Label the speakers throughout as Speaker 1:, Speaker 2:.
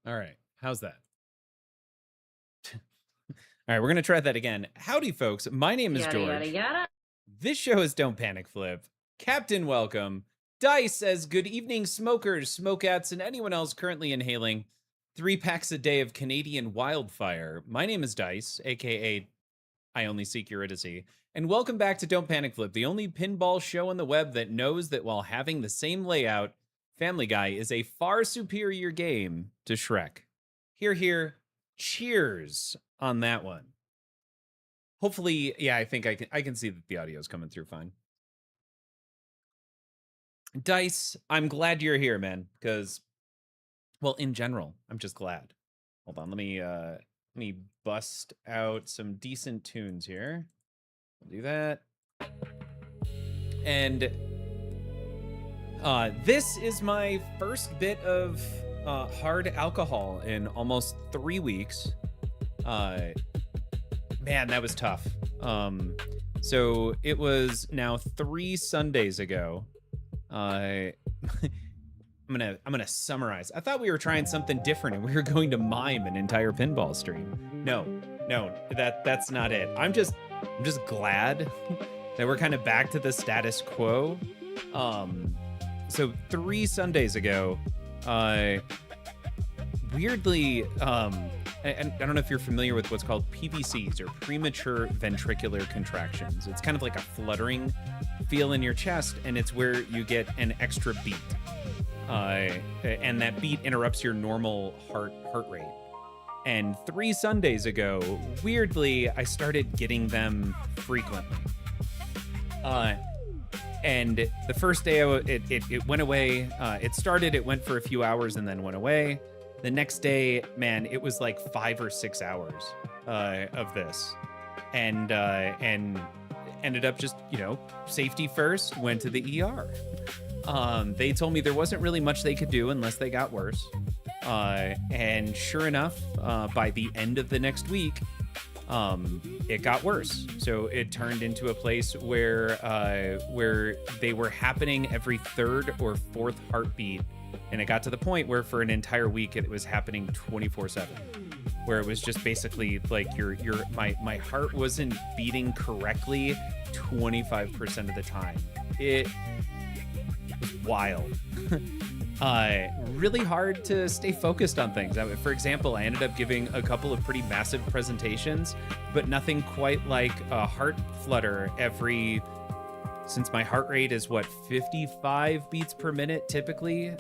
Speaker 1: All right. How's that? All right, we're going to try that again. Howdy, folks. My name is
Speaker 2: Yada, yada,
Speaker 1: George.
Speaker 2: yada.
Speaker 1: This show is Don't Panic Flip. Captain, welcome. Dice says, good evening, smokers, smokeats, and anyone else currently inhaling 3 packs a day of Canadian wildfire. My name is Dice, aka I Only Seek Eurydice, and welcome back to Don't Panic Flip, the only pinball show on the web that knows that while having the same layout, Family Guy is a far superior game to Shrek. Hear, hear, cheers on that one. Hopefully, yeah, I think I can see that the audio is coming through fine. Dice, I'm glad you're here, man, because, well, in general, I'm just glad. Hold on, let me bust out some decent tunes here. I'll do that. And this is my first bit of hard alcohol in almost 3 weeks. Man, that was tough. So it was now 3 Sundays ago. I'm gonna summarize. I thought we were trying something different and we were going to mime an entire pinball stream. No, that's not it. I'm just glad that we're kind of back to the status quo. So 3 Sundays ago, weirdly, and I don't know if you're familiar with what's called PVCs, or premature ventricular contractions. It's kind of like a fluttering feel in your chest, and it's where you get an extra beat. And that beat interrupts your normal heart rate. And 3 Sundays ago, weirdly, I started getting them frequently. And the first day it went away. It went for a few hours and then went away. The next day, man, it was like 5 or 6 hours of this, and ended up just, safety first, went to the ER. They told me there wasn't really much they could do unless they got worse. And sure enough, by the end of the next week, it got worse. So it turned into a place where they were happening every 3rd or 4th heartbeat. And it got to the point where for an entire week, it was happening 24/7, where it was just basically like my heart wasn't beating correctly 25% of the time. It was wild. Really hard to stay focused on things. For example, I ended up giving a couple of pretty massive presentations, but nothing quite like a heart flutter since my heart rate is 55 beats per minute typically,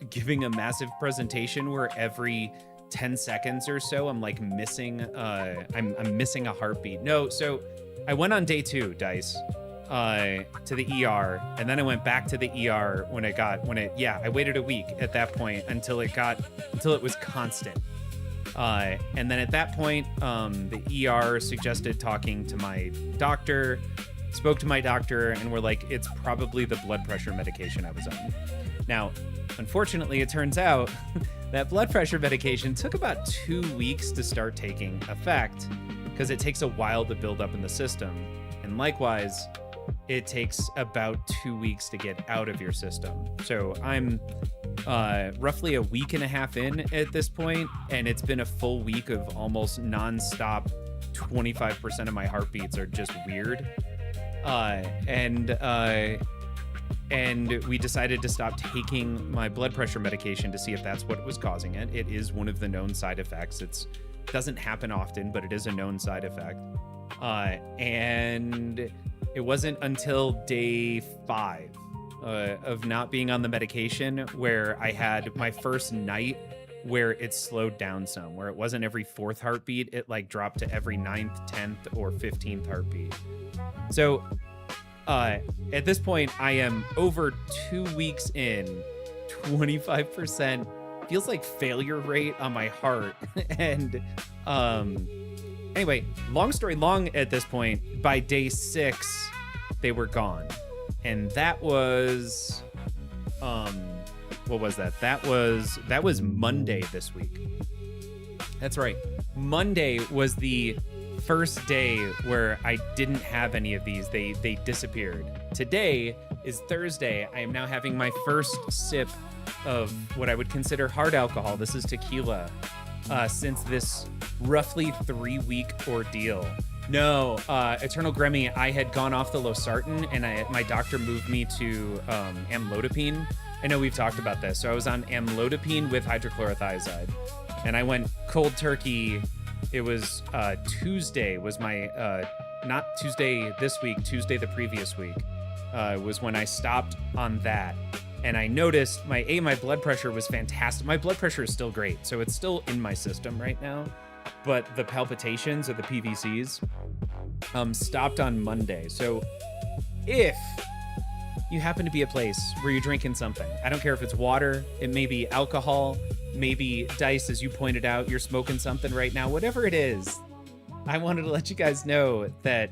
Speaker 1: giving a massive presentation where every 10 seconds or so I'm like missing I'm missing a heartbeat. No, so I went on day 2, Dice, to the ER, and then I went back to the ER I waited a week at that point until it was constant. And then at that point, the ER suggested talking to my doctor. Spoke to my doctor, and we're like, it's probably the blood pressure medication I was on. Now, unfortunately, it turns out that blood pressure medication took about 2 weeks to start taking effect, because it takes a while to build up in the system. And likewise, it takes about 2 weeks to get out of your system. So I'm roughly a week and a half in at this point, and it's been a full week of almost nonstop 25% of my heartbeats are just weird. And we decided to stop taking my blood pressure medication to see if that's what was causing it. It is one of the known side effects. It doesn't happen often, but it is a known side effect. And it wasn't until day 5 of not being on the medication where I had my first night where it slowed down some, where it wasn't every 4th heartbeat, it like dropped to every 9th, 10th, or 15th heartbeat. So at this point, I am over 2 weeks in, 25% feels like failure rate on my heart. And anyway, long story long, at this point, by day 6, they were gone. And that was what was that? That was Monday this week. That's right. Monday was the first day where I didn't have any of these. They disappeared. Today is Thursday. I am now having my first sip of what I would consider hard alcohol. This is tequila. Since this roughly 3-week ordeal. No, Eternal Gremmy, I had gone off the losartan, and my doctor moved me to amlodipine. I know we've talked about this. So I was on amlodipine with hydrochlorothiazide, and I went cold turkey. It was Tuesday was my, not Tuesday this week, Tuesday the previous week, was when I stopped on that. And I noticed my blood pressure was fantastic. My blood pressure is still great, so it's still in my system right now. But the palpitations or the PVCs stopped on Monday. So if you happen to be a place where you're drinking something, I don't care if it's water, it may be alcohol, maybe Dice, as you pointed out, you're smoking something right now, whatever it is, I wanted to let you guys know that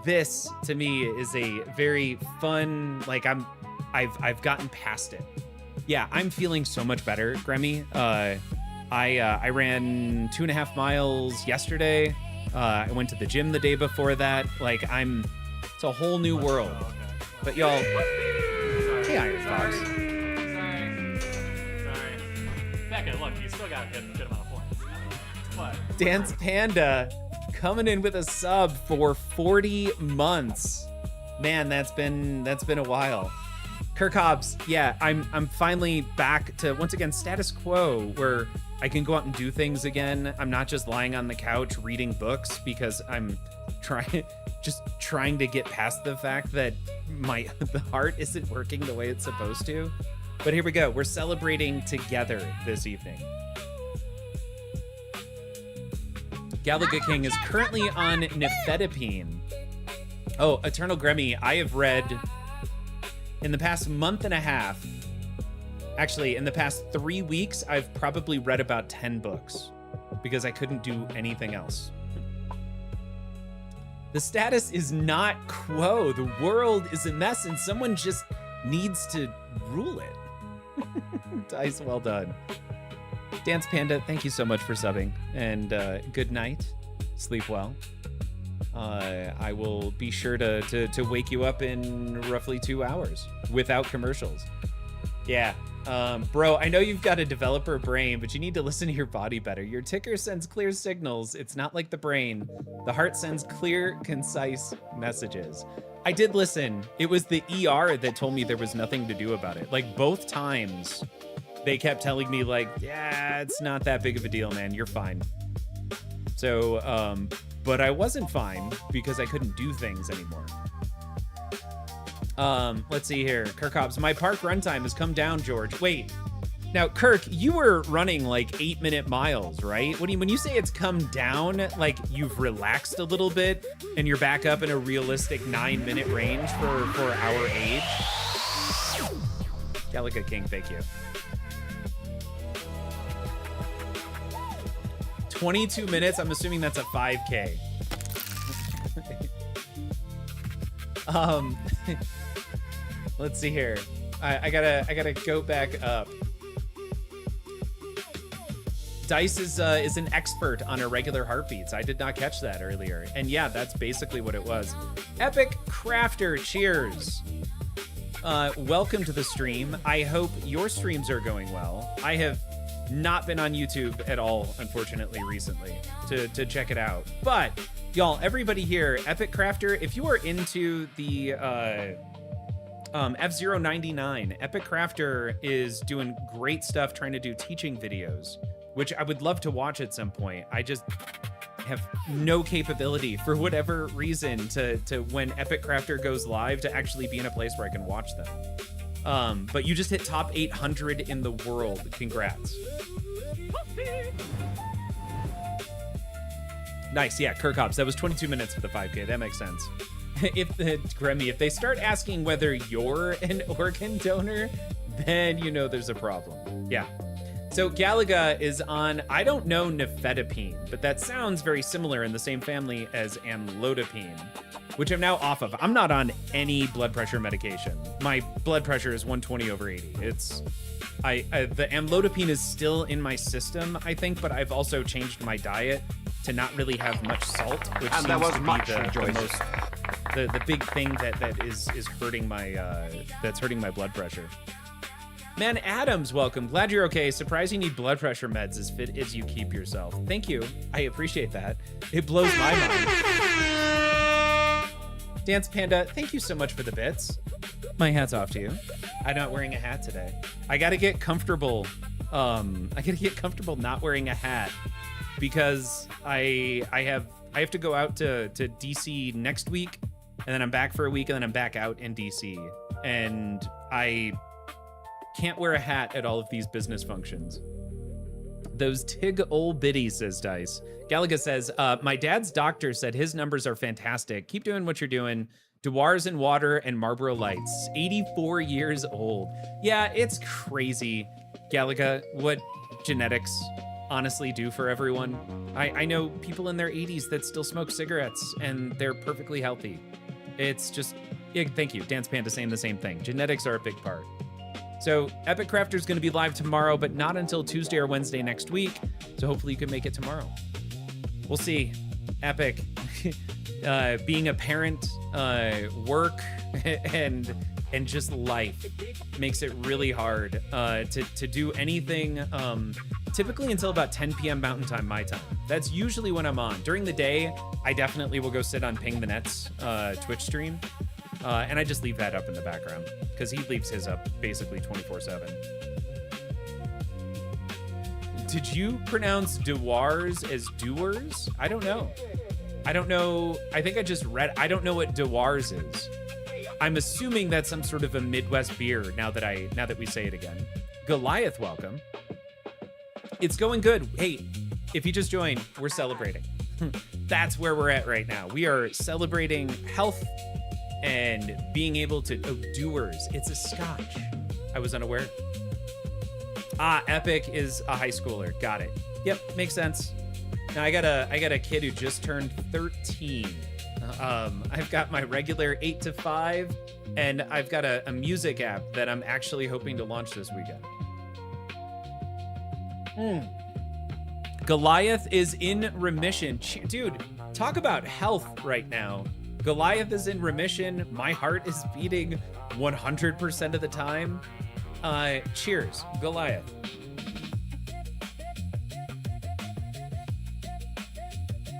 Speaker 1: this, to me, is a very fun, like I've gotten past it. Yeah, I'm feeling so much better, Gremmy. I ran 2.5 miles yesterday. I went to the gym the day before that. Like, it's a whole new world. But y'all, hey, Iron Fox.
Speaker 2: Sorry. Becca, look, you still got a good amount of points. What?
Speaker 1: Dance Panda coming in with a sub for 40 months. Man, that's been a while. Kirk Hobbs, yeah, I'm finally back to, once again, status quo, where I can go out and do things again. I'm not just lying on the couch reading books, because I'm trying to get past the fact that the heart isn't working the way it's supposed to. But here we go. We're celebrating together this evening. Galaga King is currently on nifedipine. Oh, Eternal Gremmy, I have read in the past month and a half, actually in the past 3 weeks, I've probably read about 10 books because I couldn't do anything else. The status is not quo. The world is a mess and someone just needs to rule it. Dice, well done. Dance Panda, thank you so much for subbing, and good night. Sleep well. I will be sure to wake you up in roughly 2 hours without commercials. Yeah. Bro, I know you've got a developer brain, but you need to listen to your body better. Your ticker sends clear signals. It's not like the brain. The heart sends clear, concise messages. I did listen. It was the ER that told me there was nothing to do about it. Like, both times they kept telling me, like, yeah, it's not that big of a deal, man. You're fine. So, but I wasn't fine because I couldn't do things anymore. Let's see here. Kirk Hobbs, my park runtime has come down, George. Wait. Now, Kirk, you were running like 8-minute miles, right? When you say it's come down, like you've relaxed a little bit and you're back up in a realistic 9-minute range for our age? Galaga King, thank you. 22 minutes, I'm assuming that's a 5K. Let's see here. I gotta go back up. Dice is an expert on irregular heartbeats. I did not catch that earlier. And yeah, that's basically what it was. Epic Crafter, cheers. Welcome to the stream. I hope your streams are going well. I have not been on YouTube at all, unfortunately, recently to check it out. But y'all, everybody here, Epic Crafter, if you are into the F099, Epic Crafter is doing great stuff trying to do teaching videos, which I would love to watch at some point. I just have no capability for whatever reason to when Epic Crafter goes live to actually be in a place where I can watch them. But you just hit top 800 in the world. Congrats. Nice, yeah, Kirk Hobbs. That was 22 minutes for the 5K. That makes sense. Gremmy, if they start asking whether you're an organ donor, then you know there's a problem. Yeah. So Galaga is on, I don't know nifedipine, but that sounds very similar in the same family as amlodipine, which I'm now off of. I'm not on any blood pressure medication. My blood pressure is 120/80. It's, the amlodipine is still in my system, I think, but I've also changed my diet to not really have much salt, which seems to be the big thing that is hurting my that's hurting my blood pressure. Man, Adams, welcome. Glad you're okay. Surprised you need blood pressure meds as fit as you keep yourself. Thank you. I appreciate that. It blows my mind. Dance Panda, thank you so much for the bits. My hat's off to you. I'm not wearing a hat today. I gotta get comfortable. I gotta get comfortable not wearing a hat because I have to go out to DC next week, and then I'm back for a week, and then I'm back out in DC. And I can't wear a hat at all of these business functions. Those tig old biddies, says Dice. Galaga says, my dad's doctor said his numbers are fantastic. Keep doing what you're doing. Dewars in water and Marlboro Lights. 84 years old. Yeah, it's crazy, Galaga, what genetics honestly do for everyone. I know people in their 80s that still smoke cigarettes and they're perfectly healthy. It's just, yeah, thank you. Dance Panda saying the same thing. Genetics are a big part. So Epic Crafter's gonna be live tomorrow, but not until Tuesday or Wednesday next week. So hopefully you can make it tomorrow. We'll see. Epic, being a parent, work, and just life makes it really hard to do anything, typically until about 10 p.m. Mountain Time, my time. That's usually when I'm on. During the day, I definitely will go sit on Ping the Net's Twitch stream. And I just leave that up in the background because he leaves his up basically 24/7. Did you pronounce Dewars as doers? I don't know. I don't know. I think I just read. I don't know what Dewars is. I'm assuming that's some sort of a Midwest beer. Now that we say it again. Goliath, welcome. It's going good. Hey, if you just joined, we're celebrating. That's where we're at right now. We are celebrating health and being able to doers. It's a scotch. I was unaware. Epic is a high schooler. Got it. Yep, makes sense. Now I got a kid who just turned 13. I've got my regular 8 to 5, and I've got a music app that I'm actually hoping to launch this weekend. Goliath is in remission. Dude, talk about health right now. Goliath is in remission. My heart is beating 100% of the time. Cheers, Goliath.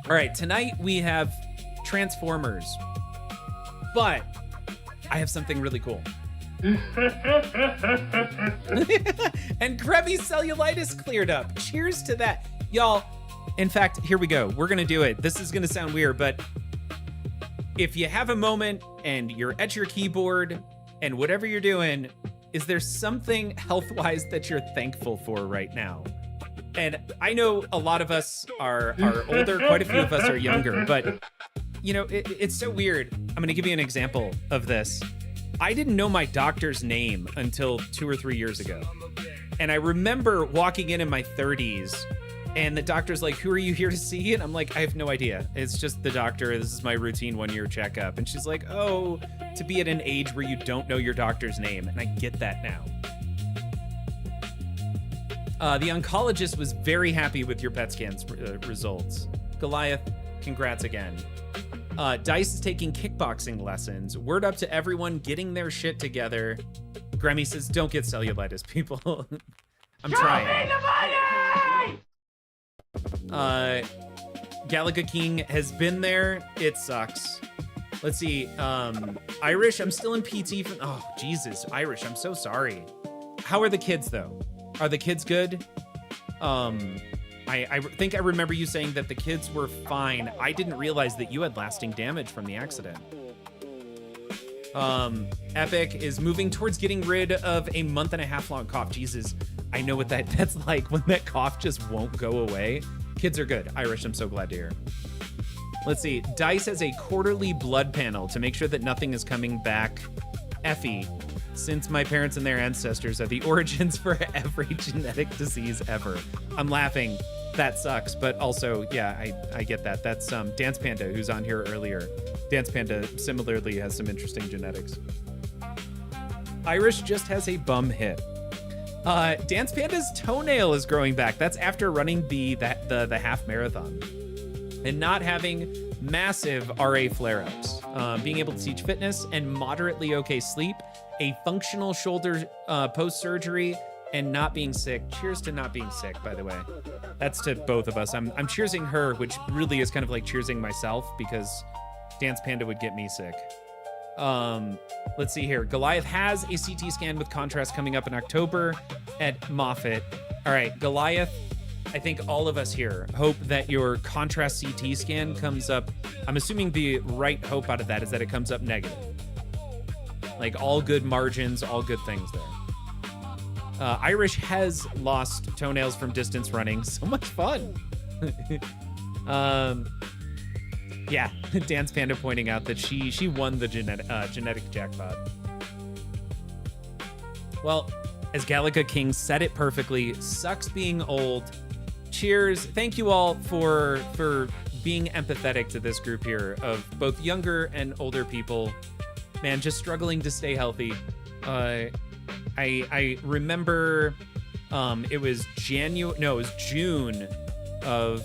Speaker 1: All right, tonight we have Transformers, but I have something really cool. And Krebby's cellulitis cleared up. Cheers to that. Y'all, in fact, here we go. We're gonna do it. This is gonna sound weird, but if you have a moment and you're at your keyboard and whatever you're doing, is there something health-wise that you're thankful for right now? And I know a lot of us are older, quite a few of us are younger, but you know, it's so weird. I'm gonna give you an example of this. I didn't know my doctor's name until 2 or 3 years ago. And I remember walking in my 30s and the doctor's like, who are you here to see? And I'm like, I have no idea. It's just the doctor. This is my routine 1-year checkup. And she's like, oh, to be at an age where you don't know your doctor's name. And I get that now. The oncologist was very happy with your PET scans results. Goliath, congrats again. Dice is taking kickboxing lessons. Word up to everyone getting their shit together. Grammy says, don't get cellulitis, people. I'm trying. Galaga King has been there. It sucks. Let's see. Irish, I'm still in PT. Oh, Jesus. Irish, I'm so sorry. How are the kids, though? Are the kids good? I think I remember you saying that the kids were fine. I didn't realize that you had lasting damage from the accident. Epic is moving towards getting rid of a 1.5 long cough. Jesus, I know what that's like when that cough just won't go away. Kids are good. Irish, I'm so glad to hear. Let's see. Dice has a quarterly blood panel to make sure that nothing is coming back. Effie, since my parents and their ancestors are the origins for every genetic disease ever. I'm laughing. That sucks, but also, yeah, I get that. That's Dance Panda, who's on here earlier. Dance Panda similarly has some interesting genetics. Irish just has a bum hip. Dance Panda's toenail is growing back. That's after running the half marathon and not having massive RA flare-ups. being able to teach fitness and moderately okay sleep, a functional shoulder post-surgery, and not being sick. Cheers to not being sick, by the way. That's to both of us. I'm cheersing her, which really is kind of like cheersing myself because Dance Panda would get me sick. Let's see here. Goliath has a CT scan with contrast coming up in October at Moffitt. All right, Goliath, I think all of us here hope that your contrast CT scan comes up. I'm assuming the right hope out of that is that it comes up negative. Like all good margins, all good things there. Irish has lost toenails from distance running. So much fun. Yeah, Dance Panda pointing out that she won the genetic jackpot. Well, as Gallica King said it perfectly, sucks being old. Cheers. Thank you all for being empathetic to this group here of both younger and older people. Man, just struggling to stay healthy. I remember it was June of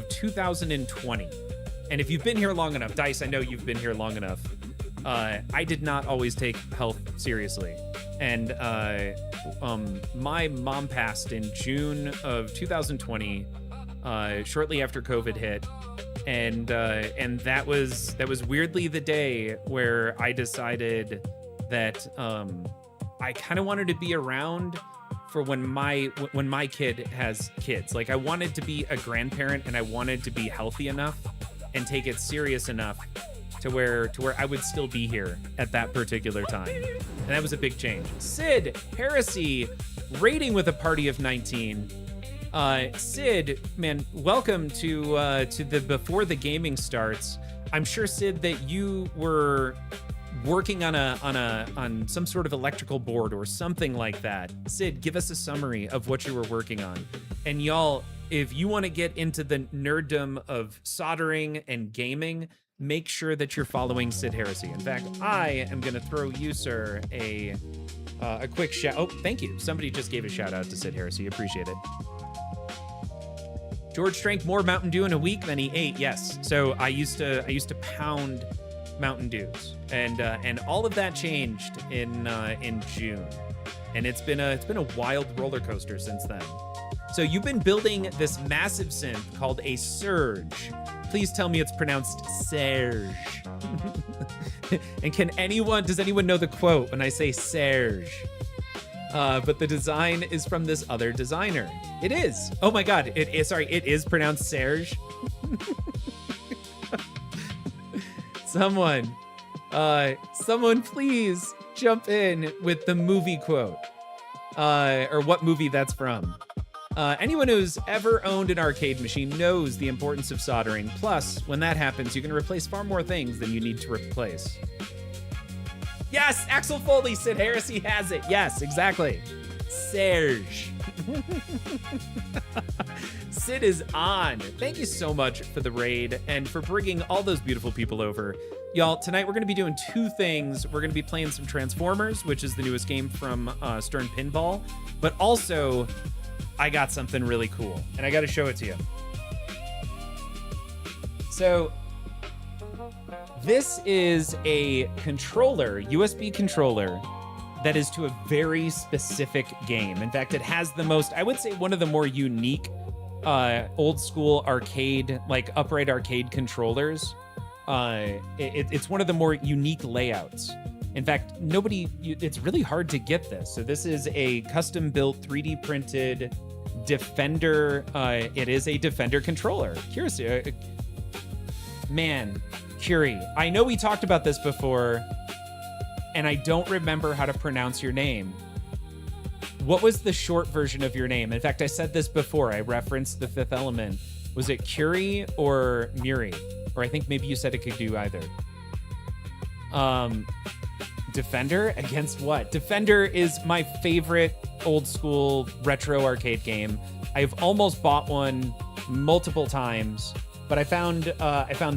Speaker 1: 2020. And if you've been here long enough, Dice, I know you've been here long enough. I did not always take health seriously. And my mom passed in June of 2020, shortly after COVID hit. And that was weirdly the day where I decided that I kind of wanted to be around for when my kid has kids. Like I wanted to be a grandparent and I wanted to be healthy enough and take it serious enough to where I would still be here at that particular time. And that was a big change. Sid Heresy rating with a party of 19. Sid, man, welcome to the before the gaming starts. I'm sure, Sid, that you were working on some sort of electrical board or something like that. Sid, give us a summary of what you were working on. And y'all, if you want to get into the nerddom of soldering and gaming, make sure that you're following Sid Heresy. In fact, I am going to throw you, sir, a quick shout. Oh, thank you. Somebody just gave a shout out to Sid Heresy. Appreciate it. George drank more Mountain Dew in a week than he ate. Yes. So I used to pound Mountain Dews, and all of that changed in June, and it's been a wild roller coaster since then. So you've been building this massive synth called a Surge. Please tell me it's pronounced Serge. And does anyone know the quote when I say Serge? But the design is from this other designer. It is. Oh my God. It is pronounced Serge. Someone please jump in with the movie quote, or what movie that's from. Anyone who's ever owned an arcade machine knows the importance of soldering. Plus, when that happens, you can replace far more things than you need to replace. Yes, Axel Foley, Sid Heresy has it. Yes, exactly. Serge. Sid is on. Thank you so much for the raid and for bringing all those beautiful people over. Y'all, tonight we're going to be doing two things. We're going to be playing some Transformers, which is the newest game from Stern Pinball. But also, I got something really cool, and I got to show it to you. So, this is a controller, USB controller, that is to a very specific game. In fact, it has the most, I would say, one of the more unique old school arcade, like upright arcade controllers. It's one of the more unique layouts. In fact, it's really hard to get this. So this is a custom built 3D printed Defender. It is a Defender controller. Curious, man, Curie, I know we talked about this before, and I don't remember how to pronounce your name. What was the short version of your name? In fact, I said this before. I referenced The Fifth Element. Was it Curie or Muri? Or I think maybe you said it could do either. Defender against what? Defender is my favorite old school retro arcade game. I've almost bought one multiple times, but I found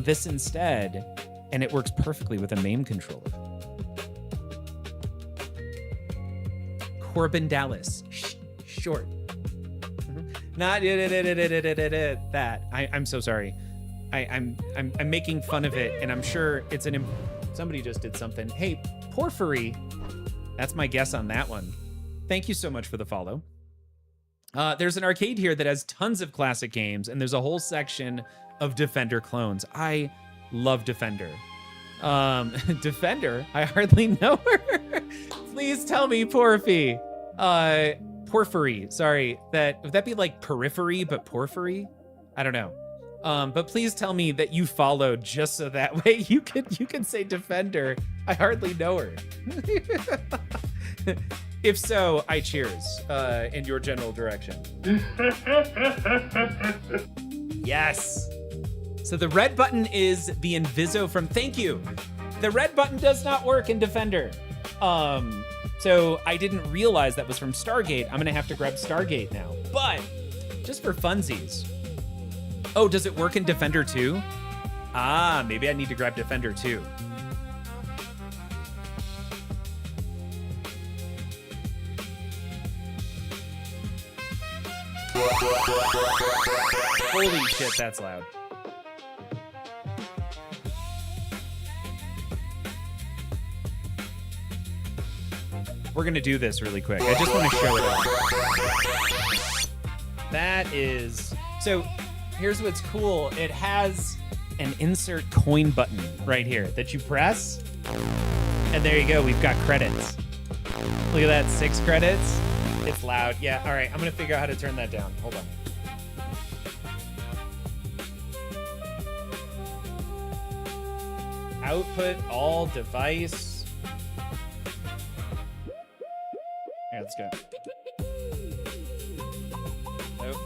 Speaker 1: this instead, and it works perfectly with a MAME controller. Corbin Dallas, short. Not that. I'm so sorry. I'm making fun of it, and I'm sure it's somebody just did something. Hey, Porphyry, that's my guess on that one. Thank you so much for the follow. There's an arcade here that has tons of classic games, and there's a whole section of Defender clones. I love Defender. Defender? I hardly know her. Please tell me, Porphy. Porphyry, sorry. Would that be like periphery, but porphyry? I don't know. But please tell me that you followed just so that way you can say Defender. I hardly know her. If so, I cheers in your general direction. Yes. So the red button is the Inviso from, thank you. The red button does not work in Defender. So I didn't realize that was from Stargate. I'm gonna have to grab Stargate now. But just for funsies. Oh, does it work in Defender 2? Ah, maybe I need to grab Defender 2. Holy shit, that's loud. We're gonna do this really quick. I just want to show it off. That is... So, here's what's cool. It has an insert coin button right here that you press. And there you go, we've got credits. Look at that, 6 credits. It's loud. Yeah, all right, I'm gonna figure out how to turn that down. Hold on. Output all device. Yeah, let's go. Nope.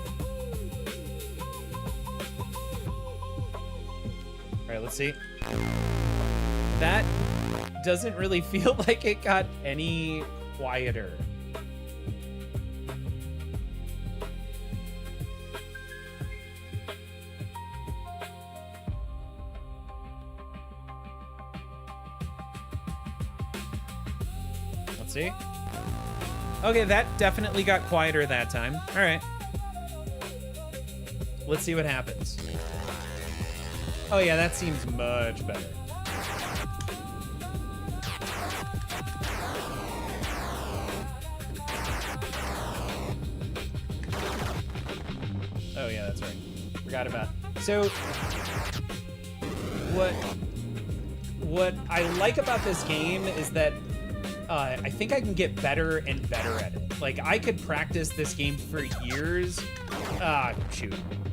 Speaker 1: All right, let's see. That doesn't really feel like it got any quieter. Let's see. Okay, that definitely got quieter that time. All right. Let's see what happens. Oh yeah, that seems much better. Oh yeah, that's right. Forgot about it. So what I like about this game is that I think I can get better and better at it. Like, I could practice this game for years,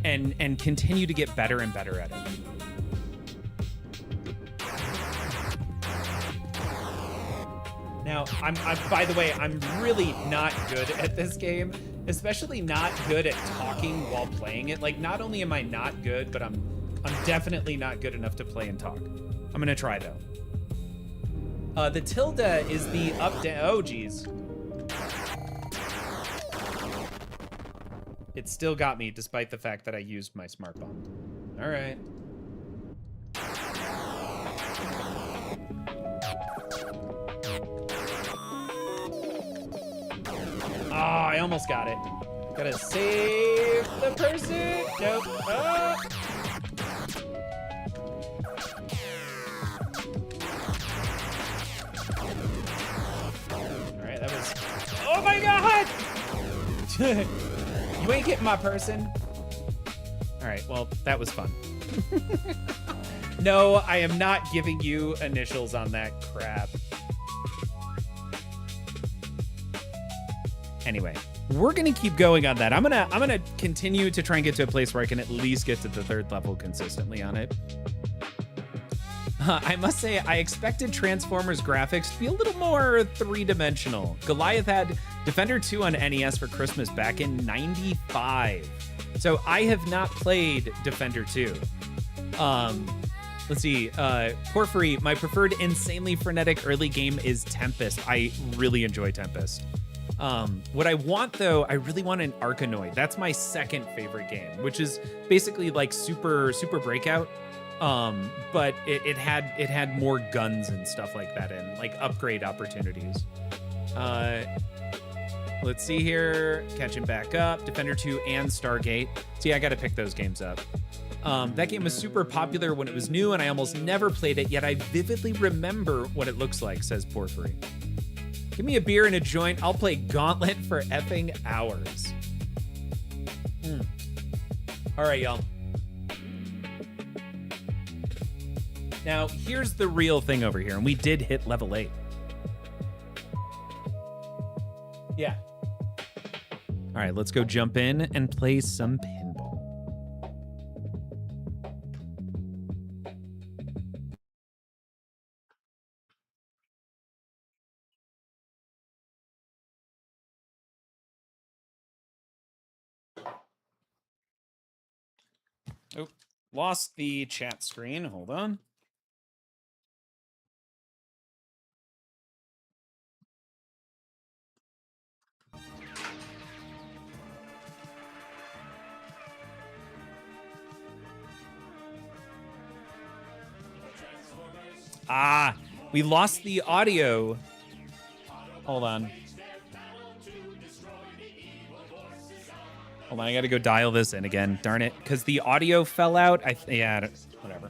Speaker 1: and continue to get better and better at it. Now, I'm by the way, I'm really not good at this game, especially not good at talking while playing it. Like, not only am I not good, but I'm definitely not good enough to play and talk. I'm gonna try though. The tilde is the up down. Oh, geez. It still got me despite the fact that I used my smart bomb. All right. Oh, I almost got it. Gotta save the person. Nope. Oh. Oh my god! You ain't getting my person. All right, well, that was fun. No, I am not giving you initials on that crap. Anyway, we're gonna keep going on that. I'm gonna continue to try and get to a place where I can at least get to the 3rd level consistently on it. I must say, I expected Transformers graphics to be a little more 3-dimensional. Goliath had Defender 2 on NES for Christmas back in '95. So I have not played Defender 2. Let's see. Porphyry, my preferred insanely frenetic early game is Tempest. I really enjoy Tempest. What I want, though, I really want an Arkanoid. That's my 2nd favorite game, which is basically like Super Breakout. But it had more guns and stuff like that and like upgrade opportunities. Let's see here. Catching back up. Defender 2 and Stargate. See, I got to pick those games up. That game was super popular when it was new, and I almost never played it, yet I vividly remember what it looks like, says Porphyry. Give me a beer and a joint. I'll play Gauntlet for effing hours. All right, y'all. Now, here's the real thing over here, and we did hit level 8. Yeah. All right, let's go jump in and play some pinball. Oh, lost the chat screen. Hold on. Ah, we lost the audio. Hold on. Hold on, I gotta go dial this in again. Darn it, because the audio fell out. Yeah, whatever.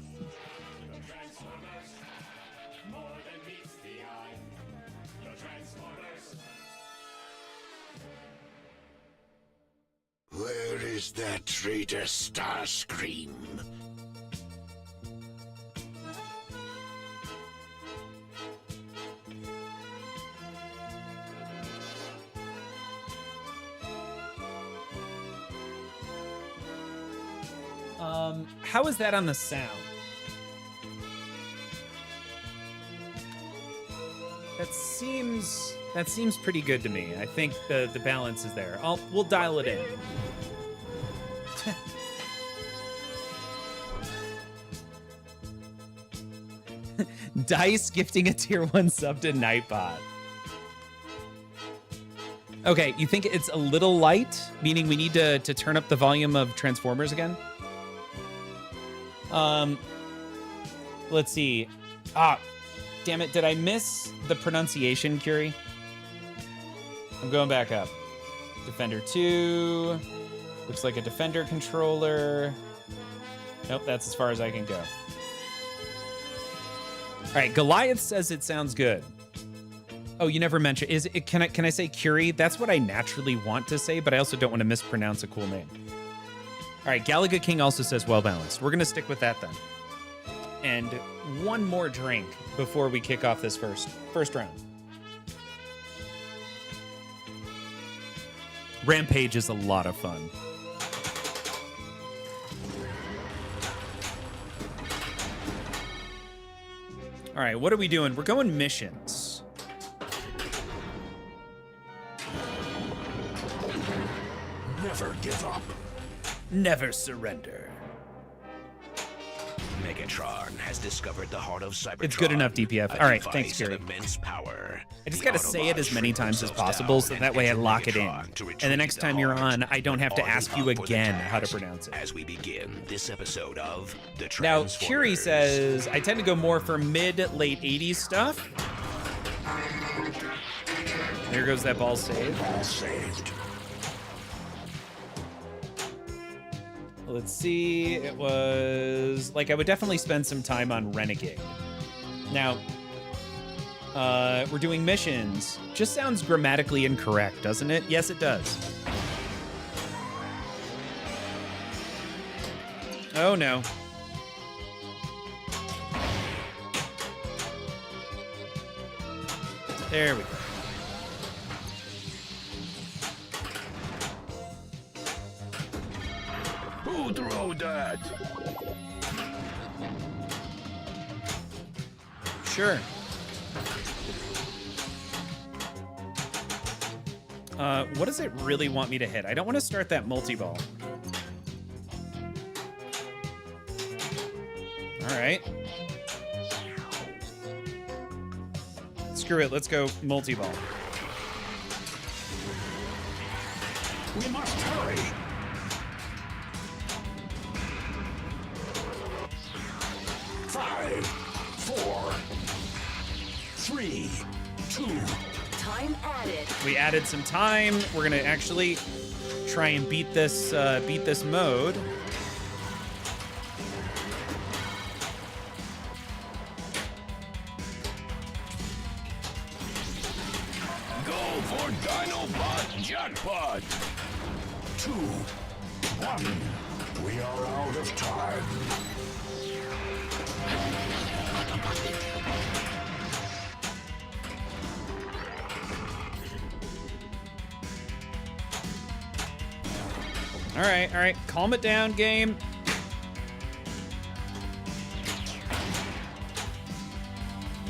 Speaker 3: Where is that traitor Starscream?
Speaker 1: How is that on the sound? That seems pretty good to me. I think the balance is there. We'll dial it in. Dice gifting a tier 1 sub to Nightbot. Okay, you think it's a little light, meaning we need to turn up the volume of Transformers again? Let's see. Damn it, did I miss the pronunciation, Curie? I'm going back up. Defender 2. Looks like a Defender controller. Nope, that's as far as I can go. All right, Goliath says it sounds good. Oh, you never mentioned. Can I say Curie? That's what I naturally want to say, but I also don't want to mispronounce a cool name. All right, Galaga King also says well balanced. We're gonna stick with that then. And one more drink before we kick off this first round. Rampage is a lot of fun. All right, what are we doing? We're going missions.
Speaker 3: Never give up.
Speaker 1: Never surrender.
Speaker 3: Megatron has discovered the heart of Cybertron.
Speaker 1: It's good enough, DPF. All right, thanks, Gary.
Speaker 3: Immense power.
Speaker 1: I just gotta say it as many times as possible, so that way I lock it in. And the next time you're on, I don't have to ask you again how to pronounce it.
Speaker 3: As we begin this episode of The
Speaker 1: Now,
Speaker 3: Transformers.
Speaker 1: Curie says, I tend to go more for mid-late 80s stuff. There goes that ball save.
Speaker 3: All saved.
Speaker 1: Let's see, it was like I would definitely spend some time on Renegade. Now, we're doing missions. Just sounds grammatically incorrect, doesn't it? Yes, it does. Oh no. There we go.
Speaker 3: Who threw that?
Speaker 1: Sure. What does it really want me to hit? I don't want to start that multi-ball. All right. Screw it. Let's go multi-ball.
Speaker 3: We must hurry. Five, 4, 3, 2.
Speaker 4: Time added.
Speaker 1: We added some time. We're gonna actually try and beat this mode.
Speaker 3: for Dinobot Jackpot. 2, 1. We are out of time.
Speaker 1: All right. Calm it down, game.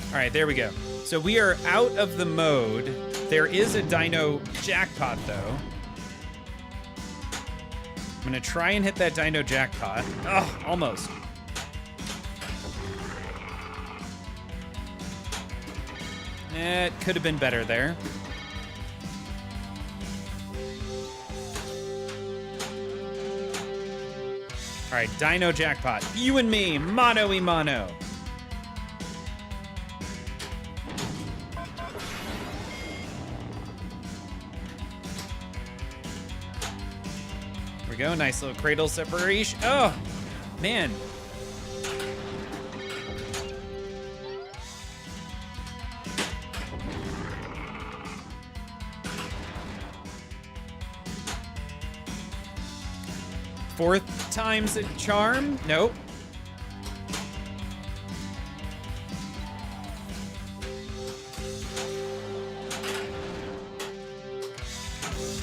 Speaker 1: All right, there we go. So we are out of the mode. There is a Dino Jackpot, though. I'm gonna try and hit that Dino Jackpot. Oh, almost. It could have been better there. All right, Dino Jackpot. You and me, mano y mano. There we go, nice little cradle separation. Oh, man. Fourth time's a charm? Nope.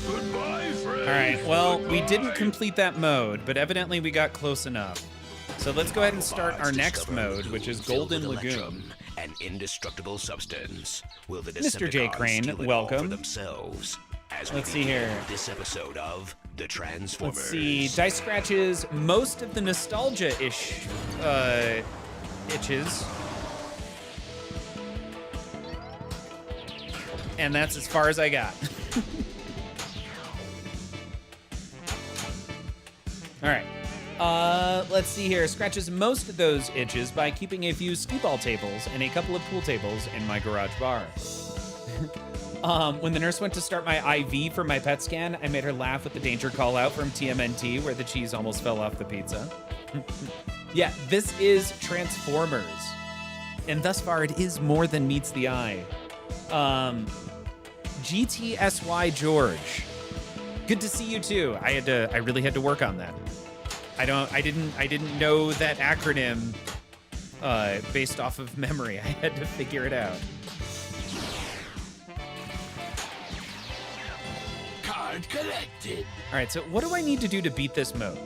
Speaker 3: Goodbye, friend.
Speaker 1: All right, well, we didn't complete that mode, but evidently we got close enough. So let's go ahead and start our next mode, which is Golden Lagoon.
Speaker 3: An indestructible substance. Will the
Speaker 1: Mr. J.
Speaker 3: Decepticons
Speaker 1: Crane,
Speaker 3: steal it all
Speaker 1: welcome.
Speaker 3: for themselves? As we
Speaker 1: Let's see
Speaker 3: begin
Speaker 1: here.
Speaker 3: This episode of The Transformers.
Speaker 1: Let's see, Dice scratches most of the nostalgia-ish itches. And that's as far as I got. All right. Let's see here. Scratches most of those itches by keeping a few skee ball tables and a couple of pool tables in my garage bar. When the nurse went to start my IV for my PET scan, I made her laugh with the danger call out from TMNT where the cheese almost fell off the pizza. Yeah, this is Transformers. And thus far, it is more than meets the eye. GTSY George. Good to see you too. I really had to work on that. I didn't know that acronym based off of memory. I had to figure it out.
Speaker 3: Card collected.
Speaker 1: All right, so what do I need to do to beat this mode?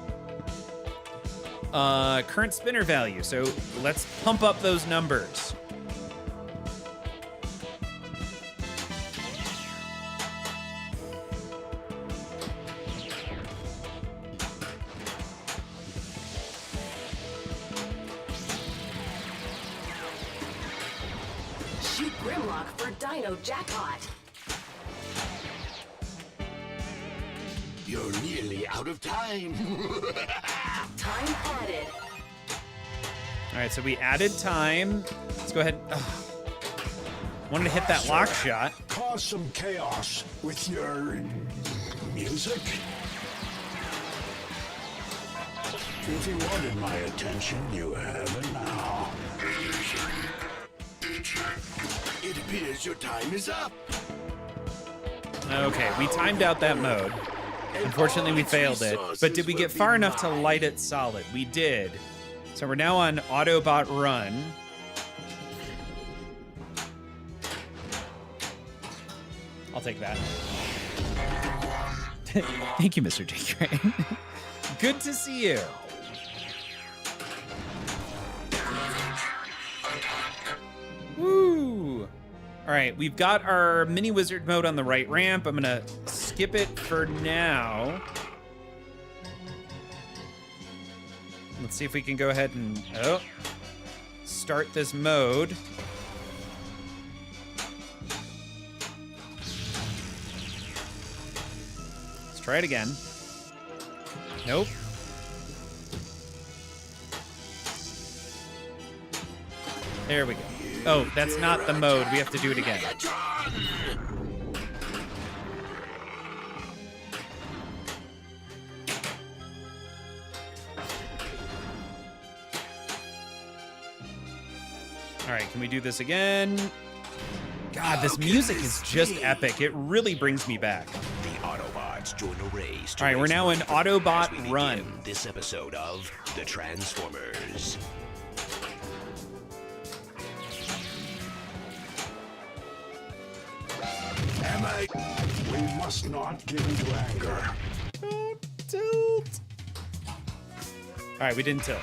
Speaker 1: Current spinner value. So let's pump up those numbers.
Speaker 4: Shoot Grimlock for Dino Jackpot.
Speaker 3: You're nearly out of time.
Speaker 4: Time added.
Speaker 1: All right, so we added time. Let's go ahead. Wanted to hit that lock shot.
Speaker 3: Cause some chaos with your music. If you wanted my attention, you have it now. It appears your time is up.
Speaker 1: Okay, we timed out that mode. Unfortunately, we failed it. But did we get far enough to light it solid? We did. So we're now on Autobot Run. I'll take that. Thank you, Mr. J. Crane. Good to see you. Woo! All right, we've got our mini wizard mode on the right ramp. I'm gonna skip it for now. Let's see if we can go ahead and start this mode. Let's try it again. Nope. There we go. Oh, that's not the mode. We have to do it again. All right, can we do this again? God, this music is just epic. It really brings me back.
Speaker 5: The Autobots join a race.
Speaker 1: All right, we're now in Autobot
Speaker 5: as we
Speaker 1: Run.
Speaker 5: begin this episode of The Transformers.
Speaker 3: We must not give into anger.
Speaker 1: Don't tilt. All right, we didn't tilt.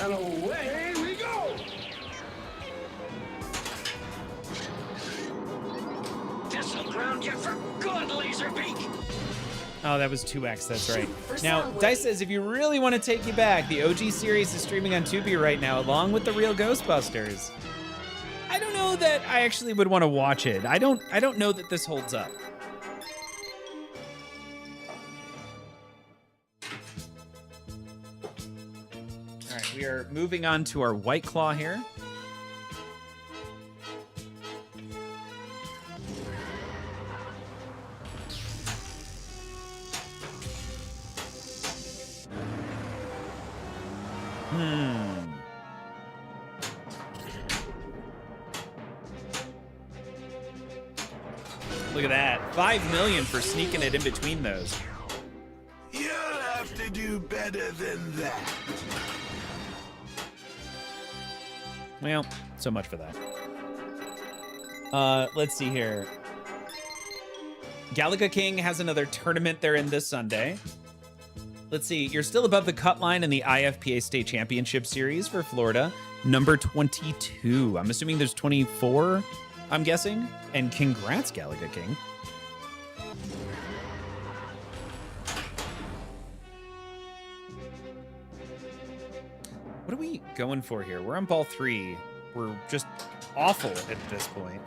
Speaker 3: And away we go!
Speaker 5: This'll ground you for good, Laserbeak!
Speaker 1: Oh, that was 2X, that's right.
Speaker 4: For
Speaker 1: Now,
Speaker 4: Soundwave.
Speaker 1: Dice says, if you really want to take you back, the OG series is streaming on Tubi right now, along with the real Ghostbusters. I don't know that I actually would want to watch it. I don't know that this holds up. All right, we are moving on to our White Claw here. Look at that. 5 million for sneaking it in between those.
Speaker 3: You'll have to do better than that.
Speaker 1: Well, so much for that. Let's see here. Galaga King has another tournament they're in this Sunday. Let's see. You're still above the cut line in the IFPA State Championship Series for Florida. Number 22. I'm assuming there's 24, I'm guessing. And congrats, Galaga King. What are we going for here? We're on ball 3. We're just awful at this point.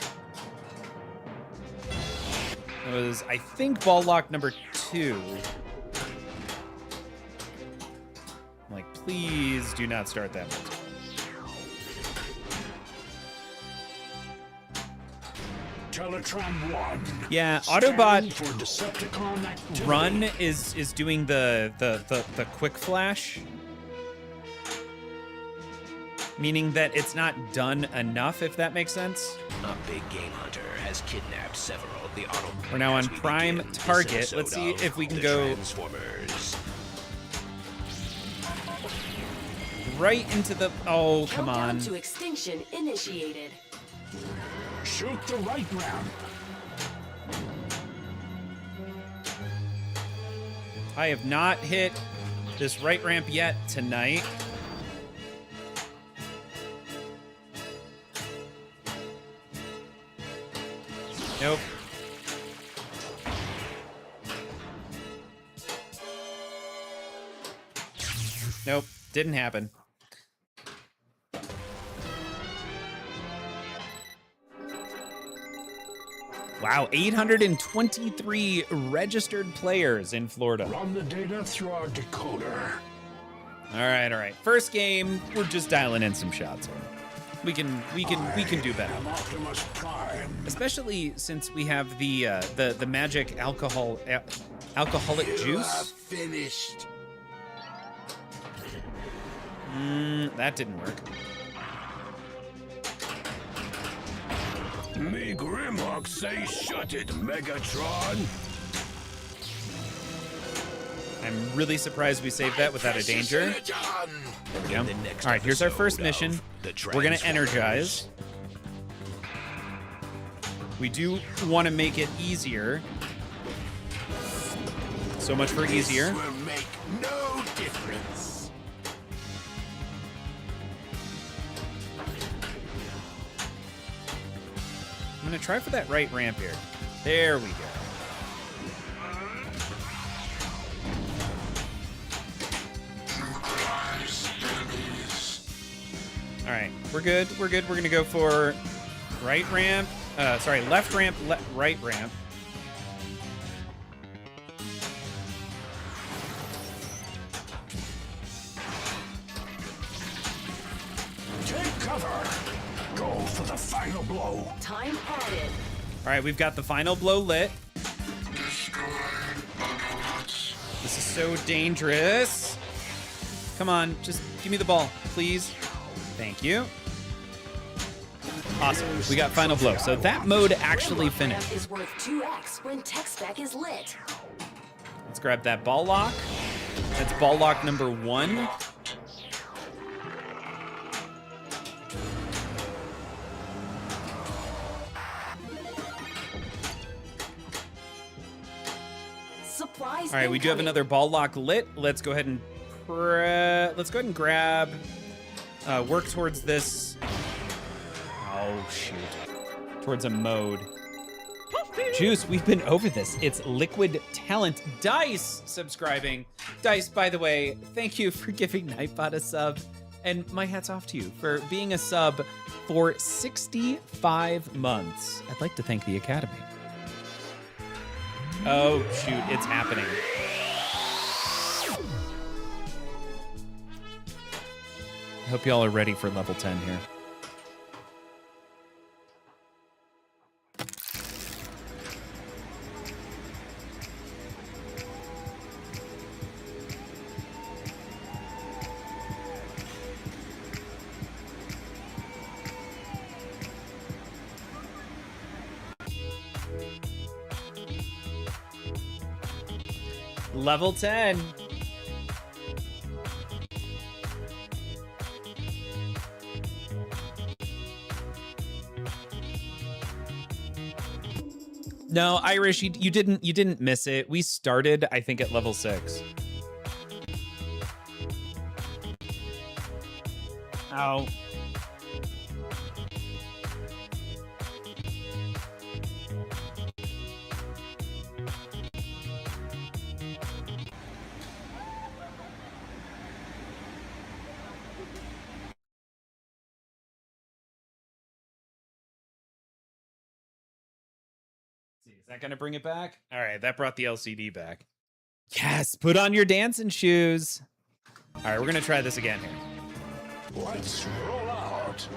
Speaker 1: It was, I think, ball lock number 2. I'm like, please do not start that one.
Speaker 3: Teletron 1.
Speaker 1: Yeah,
Speaker 3: Standing
Speaker 1: Autobot
Speaker 3: for Decepticon activity.
Speaker 1: Run is doing the quick flash. Meaning that it's not done enough, if that makes sense.
Speaker 5: A big game hunter has kidnapped several of the Autobots.
Speaker 1: We're now on
Speaker 5: as we
Speaker 1: prime
Speaker 5: begin this
Speaker 1: target.
Speaker 5: episode
Speaker 1: Let's see
Speaker 5: of
Speaker 1: if we can
Speaker 5: The
Speaker 1: go
Speaker 5: Transformers.
Speaker 1: right into the... Oh, come
Speaker 4: Countdown
Speaker 1: on.
Speaker 4: to extinction initiated.
Speaker 3: Shoot the right round.
Speaker 1: I have not hit this right ramp yet tonight. Nope. Nope, didn't happen. Wow, 823 registered players in Florida.
Speaker 3: Run the data through our decoder.
Speaker 1: All right. First game, we're just dialing in some shots here. We can do better.
Speaker 3: I'm Optimus Prime.
Speaker 1: Especially since we have the magic alcoholic juice.
Speaker 3: Finished.
Speaker 1: That didn't work.
Speaker 3: Me Grimlock say shut it, Megatron.
Speaker 1: I'm really surprised we saved that without a danger. There we go.
Speaker 5: In the next
Speaker 1: All right, here's our first
Speaker 5: episode
Speaker 1: mission.
Speaker 5: of The
Speaker 1: We're gonna
Speaker 5: Transformers.
Speaker 1: energize. We do want to make it easier. So much for easier.
Speaker 3: This will make no difference.
Speaker 1: I'm gonna try for that right ramp here. There we go. All right, we're good. We're gonna go for right ramp. Sorry, left ramp, right ramp.
Speaker 3: Take cover. Go for the final blow.
Speaker 4: Time added.
Speaker 1: All right, we've got the final blow lit. This is so dangerous. Come on, just give me the ball, please. Thank you. Awesome. We got final blow. So that mode actually finished.
Speaker 4: Is worth 2x when tech spec is lit.
Speaker 1: Let's grab that ball lock. That's ball lock number 1.
Speaker 4: Supplies.
Speaker 1: All right, we do have another ball lock lit. Let's go ahead and grab. Work towards this. Oh shoot! Towards a mode. Juice, we've been over this. It's Liquid Talent. Dice subscribing. Dice, by the way, thank you for giving Nightbot a sub, and my hat's off to you for being a sub for 65 months. I'd like to thank the Academy. Oh, shoot, it's happening. I hope y'all are ready for level 10 here. Level 10. No, Irish, you didn't miss it. We started, I think, at level 6. Ow. Is that gonna bring it back? All right, that brought the LCD back. Yes, put on your dancing shoes. All right, we're gonna try this again here.
Speaker 3: Let's roll out.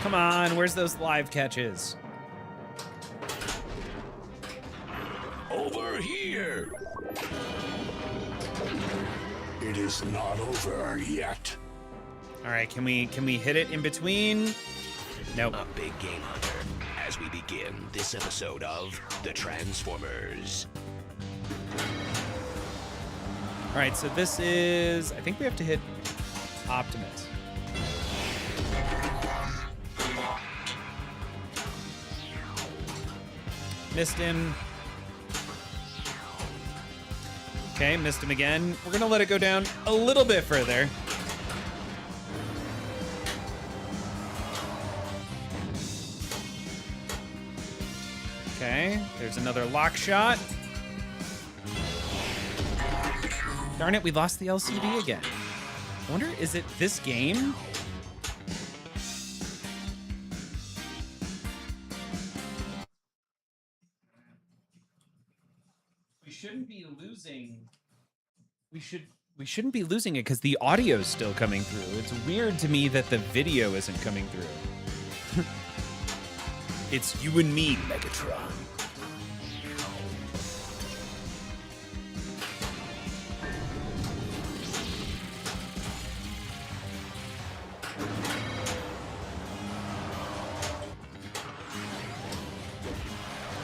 Speaker 1: Come on, where's those live catches?
Speaker 3: Over here. It is not over yet.
Speaker 1: All right, can we hit it in between? Nope.
Speaker 6: A big game hunter as we begin this episode of The Transformers.
Speaker 1: All right, so this is, I think we have to hit Optimus. Missed him. Okay, missed him again. We're gonna let it go down a little bit further. Okay, there's another lock shot. Darn it, we lost the LCD again. I wonder, is it this game? We shouldn't be losing. We shouldn't be losing it because the audio's still coming through. It's weird to me that the video isn't coming through. It's you and me, Megatron.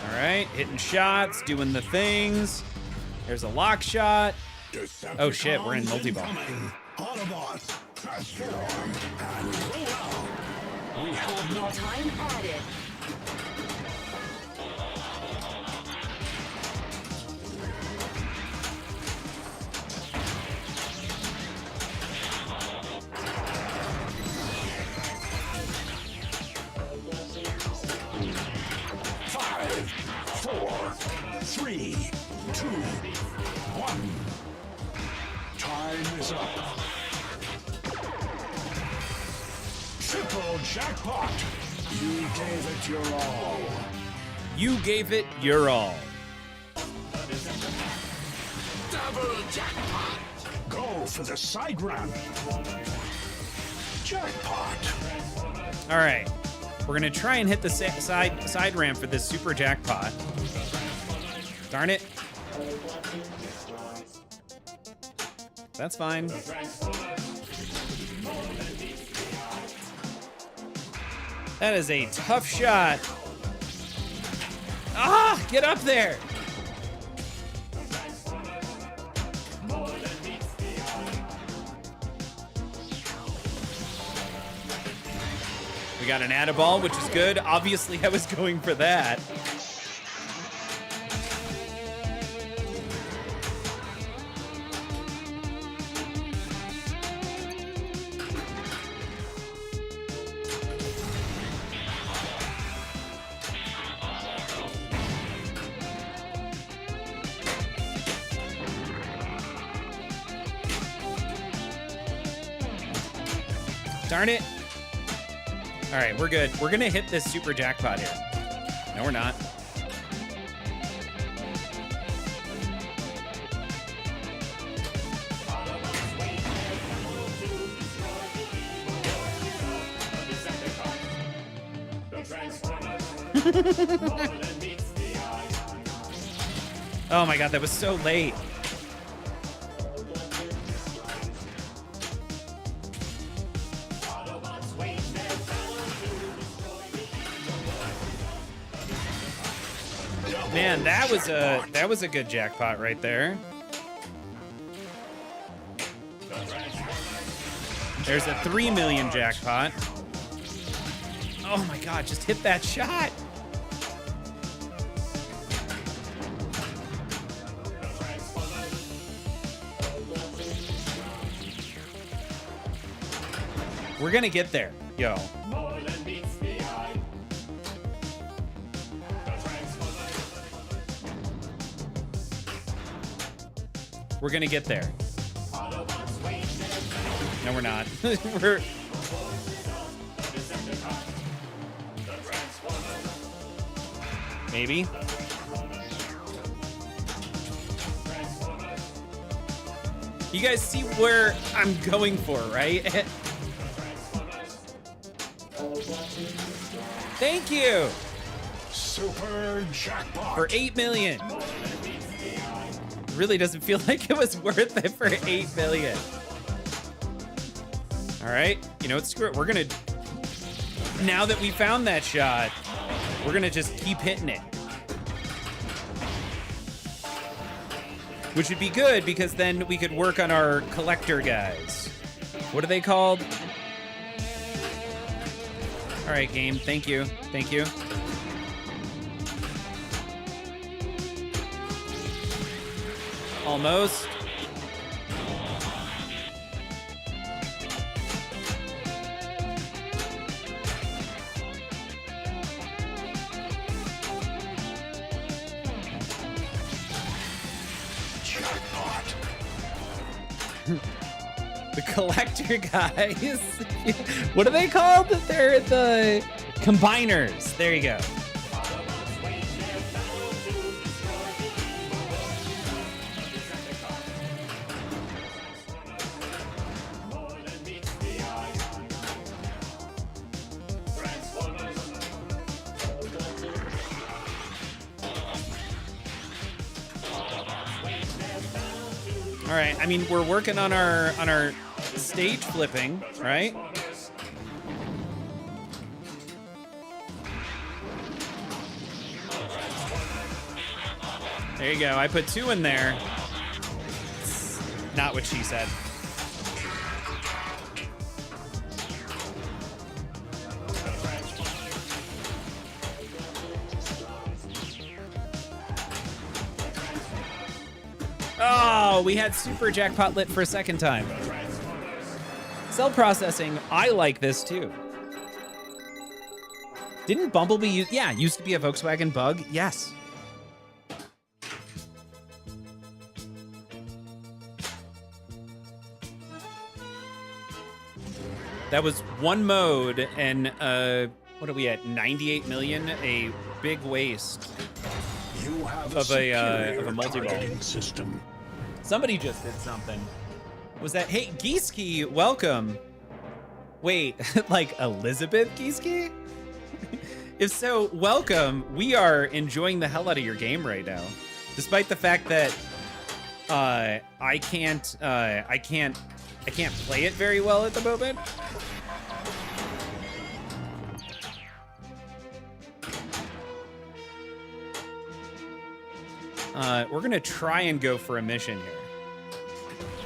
Speaker 1: All right, hitting shots, doing the things. There's a lock shot. Oh shit, we're in multi-ball.
Speaker 3: Autobots, transform and roll out. We have not
Speaker 4: Time added.
Speaker 3: Five, four, three, two, one. Time is up. Triple jackpot. You gave it your all.
Speaker 1: You gave it your all.
Speaker 3: Double jackpot. Go for the side ramp. Jackpot.
Speaker 1: All right, we're gonna try and hit the side ramp for this super jackpot. Darn it. That's fine. That is a tough shot. Ah, get up there. We got an add-a-ball, which is good. Obviously, I was going for that. Darn it. All right, we're good. We're gonna hit this super jackpot here. No, we're not. Oh my God, that was so late. Man, that was a good jackpot right there. There's a 3 million jackpot. Oh my God, just hit that shot. We're gonna get there, yo. We're gonna get there. No, we're not. We're... Maybe. You guys see where I'm going for, right? Thank you.
Speaker 3: Super jackpot.
Speaker 1: For 8 million. Really doesn't feel like it was worth it for 8 million. All right, you know what, screw it. We're gonna, now that we found that shot, we're gonna just keep hitting it. Which would be good because then we could work on our collector guys. What are they called? All right, game, thank you, thank you. Almost.
Speaker 3: Jackpot.
Speaker 1: The collector guys. What are they called? They're the combiners. There you go. All right, I mean, we're working on our stage flipping, right? There you go. I put 2 in there. Not what she said. Oh, we had super jackpot lit for a second time. Cell processing, I like this too. Didn't Bumblebee use, yeah, used to be a Volkswagen Bug? Yes. That was one mode and what are we at, 98 million? A big waste.
Speaker 3: You have
Speaker 1: Of a multi-ball
Speaker 3: targeting system.
Speaker 1: Somebody just did something. Was that, hey, Geeski, welcome. Wait, like Elizabeth Geeski? If so, welcome. We are enjoying the hell out of your game right now. Despite the fact that I can't play it very well at the moment. We're gonna try and go for a mission here.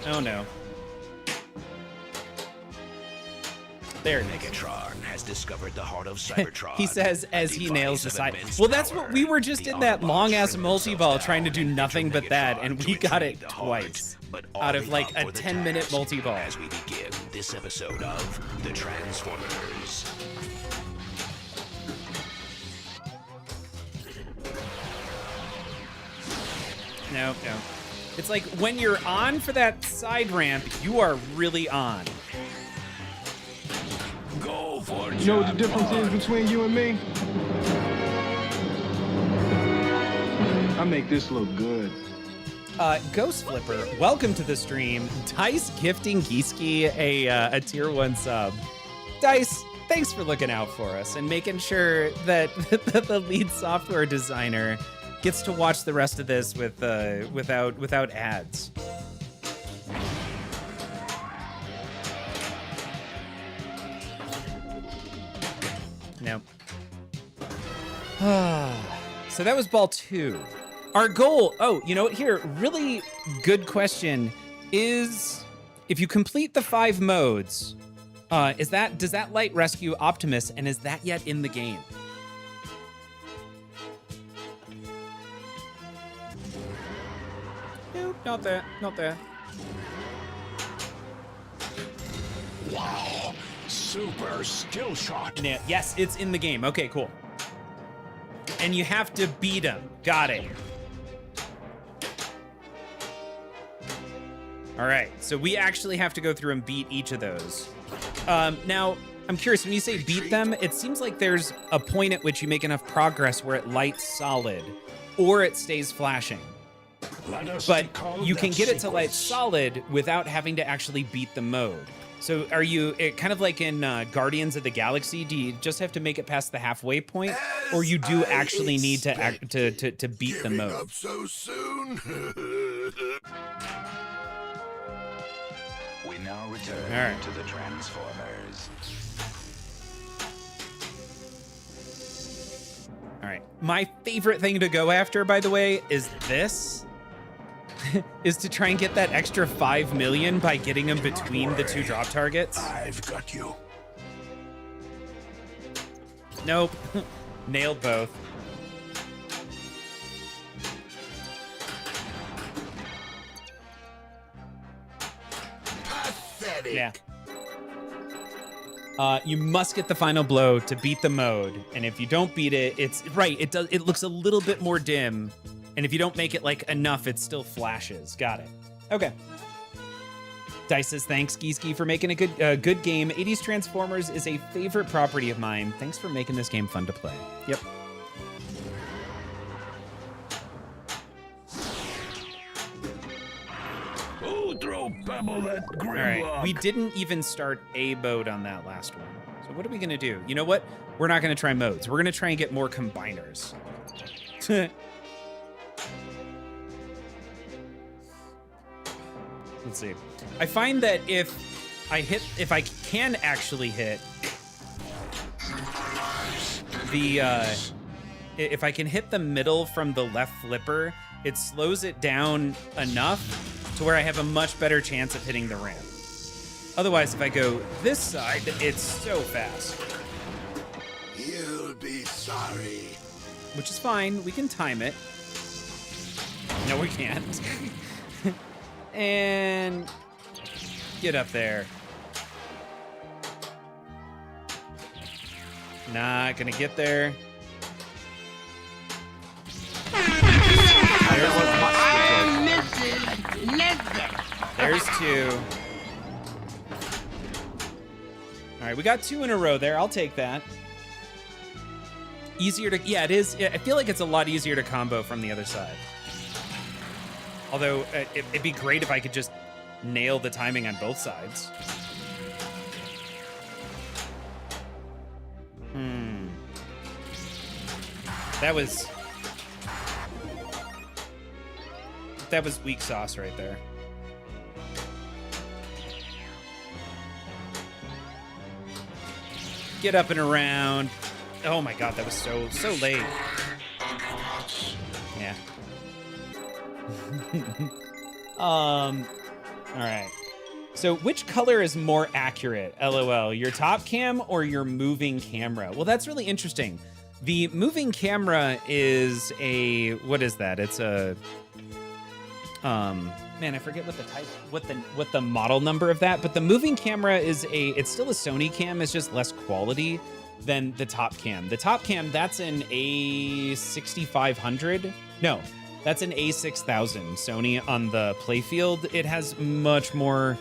Speaker 1: Oh no. There it is.
Speaker 6: Megatron has discovered the heart of Cybertron.
Speaker 1: He says as he nails the side. Well, that's what we were just in that long-ass multi-ball trying to do nothing but that, and we got it twice out of like a 10-minute multi-ball.
Speaker 6: As we begin this episode of The Transformers.
Speaker 1: No. It's like when you're on for that side ramp, you are really on.
Speaker 3: Go for it.
Speaker 7: You know what the difference is between you and me? I make this look good.
Speaker 1: Ghost Flipper, welcome to the stream. Dice gifting Geeski a tier 1 sub. Dice, thanks for looking out for us and making sure that the lead software designer gets to watch the rest of this without ads. No. So that was ball 2. Our goal, you know what, here, really good question, is if you complete the 5 modes, does that light rescue Optimus, and is that yet in the game? No, not there.
Speaker 3: Wow. Super skill shot.
Speaker 1: Yeah, yes, it's in the game. Okay, cool. And you have to beat him. Got it. All right, so we actually have to go through and beat each of those. Now, I'm curious, when you say beat them, it seems like there's a point at which you make enough progress where it lights solid, or it stays flashing. But you can get it to light solid without having to actually beat the mode. So are you, kind of like in Guardians of the Galaxy, do you just have to make it past the halfway point, or you do actually need to beat the mode?
Speaker 3: Up so soon.
Speaker 8: We now return to the Transformers.
Speaker 1: All right. My favorite thing to go after, by the way, is this. Is to try and get that extra 5 million by getting them between the 2 drop targets.
Speaker 3: I've got you.
Speaker 1: Nope. Nailed both.
Speaker 3: Pathetic.
Speaker 1: Yeah. You must get the final blow to beat the mode, and if you don't beat it, it's right. It looks a little bit more dim, and if you don't make it like enough, it still flashes. Got it. Okay. Dice says thanks, Geeski, for making a good game. 80s Transformers is a favorite property of mine. Thanks for making this game fun to play. Yep.
Speaker 3: Who throw pebble at Grimlock?
Speaker 1: All right, we didn't even start a mode on that last one. So what are we gonna do? You know what? We're not gonna try modes. We're gonna try and get more combiners. Let's see. I find that if I can actually hit the, if I can hit the middle from the left flipper, it slows it down enough to where I have a much better chance of hitting the ramp. Otherwise, if I go this side, it's so fast.
Speaker 3: You'll be sorry.
Speaker 1: Which is fine. We can time it. No, we can't. And get up there. Not gonna get there. There's 2. All right, we got 2 in a row there. I'll take that. Easier to, yeah, it is. I feel like it's a lot easier to combo from the other side. Although it'd be great if I could just nail the timing on both sides. That was... that was weak sauce right there. Get up and around. Oh my god, that was so late. Yeah. All right. So which color is more accurate? LOL, your top cam or your moving camera? Well, that's really interesting. The moving camera is a, what is that? It's a, man, I forget what the type, what the model number of that, but the moving camera is it's still a Sony cam, it's just less quality than the top cam. The top cam, that's an A6500. No, that's an A6000 Sony on the playfield. It has much more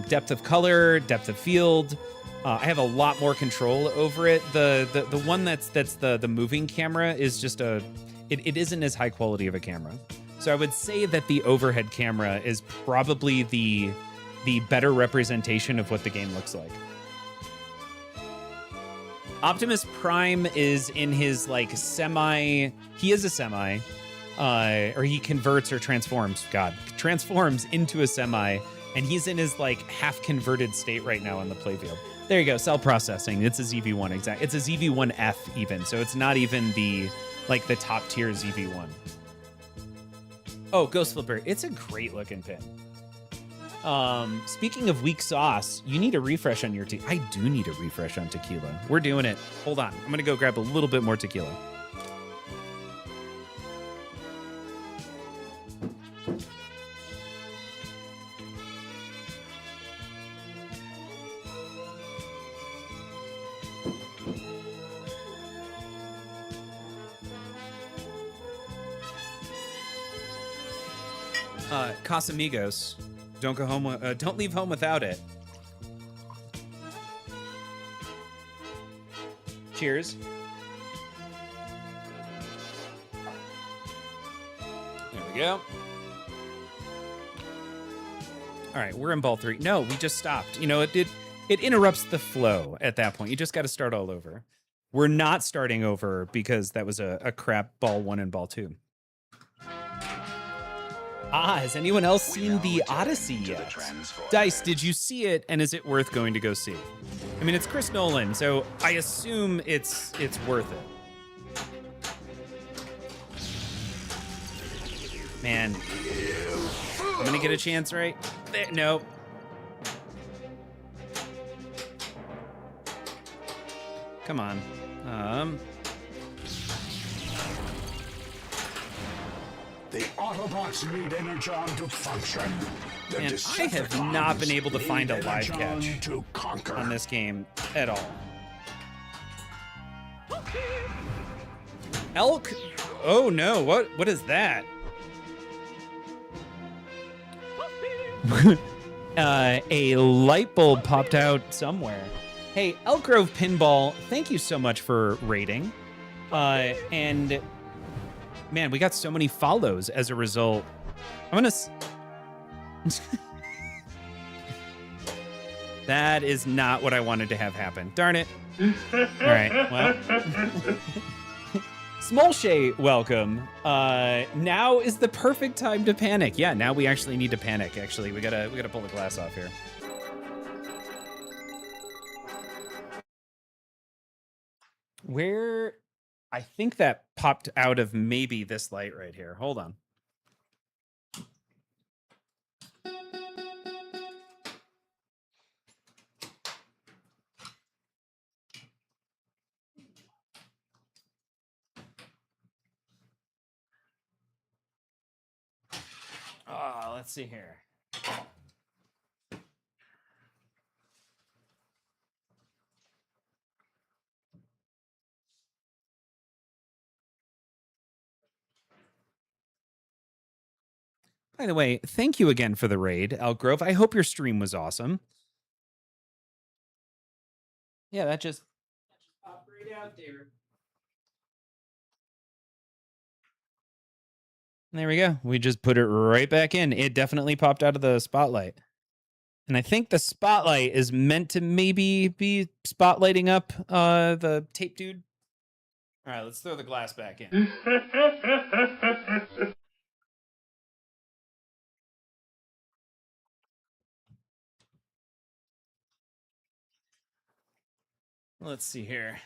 Speaker 1: depth of color, depth of field. I have a lot more control over it. The one that's the moving camera is just it isn't as high quality of a camera. So I would say that the overhead camera is probably the better representation of what the game looks like. Optimus Prime is in his like semi, he is a semi, or he converts or transforms into a semi, and he's in his like half converted state right now on the playfield. There you go, cell processing. It's a ZV-1 exact. It's a ZV-1F even, so it's not even the like the top tier ZV-1. Oh, Ghost Flipper. It's a great looking pin. Speaking of weak sauce, you need a refresh on your I do need a refresh on tequila. We're doing it. Hold on. I'm going to go grab a little bit more tequila. Casamigos. Don't go home. Don't leave home without it. Cheers. There we go. All right, we're in ball 3. No, we just stopped. You know, it interrupts the flow at that point. You just got to start all over. We're not starting over because that was a crap ball 1 and ball 2. Has anyone else seen the Odyssey yet? Dice, did you see it, and is it worth going to go see? I mean, it's Chris Nolan, so I assume it's worth it. Man, I'm gonna get a chance, right? There, no. Come on.
Speaker 3: The Autobots need Energon to function.
Speaker 1: Man, I have not been able to find a live catch on this game at all. Elk? Oh no, what is that? A light bulb popped out somewhere. Hey, Elk Grove Pinball, thank you so much for rating. And man, we got so many follows as a result. I'm gonna... That is not what I wanted to have happen. Darn it. All right, well. Smolshay, welcome. Now is the perfect time to panic. Yeah, now we actually need to panic, actually. We gotta pull the glass off here. Where... I think that popped out of maybe this light right here. Hold on. Let's see here. By the way, thank you again for the raid, Elk Grove. I hope your stream was awesome. Yeah, that just popped right out there. There we go. We just put it right back in. It definitely popped out of the spotlight. And I think the spotlight is meant to maybe be spotlighting up the tape dude. All right, let's throw the glass back in. Let's see here.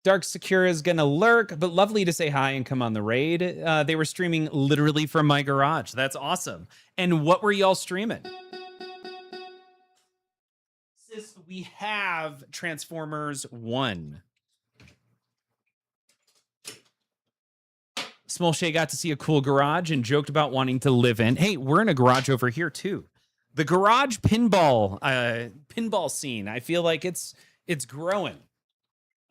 Speaker 1: Dark Sakura is gonna lurk, but lovely to say hi and come on the raid. They were streaming literally from my garage. That's awesome. And what were y'all streaming? Sis, we have Transformers 1. Small Shay got to see a cool garage and joked about wanting to live in. Hey, we're in a garage over here too. The garage pinball scene. I feel like it's growing.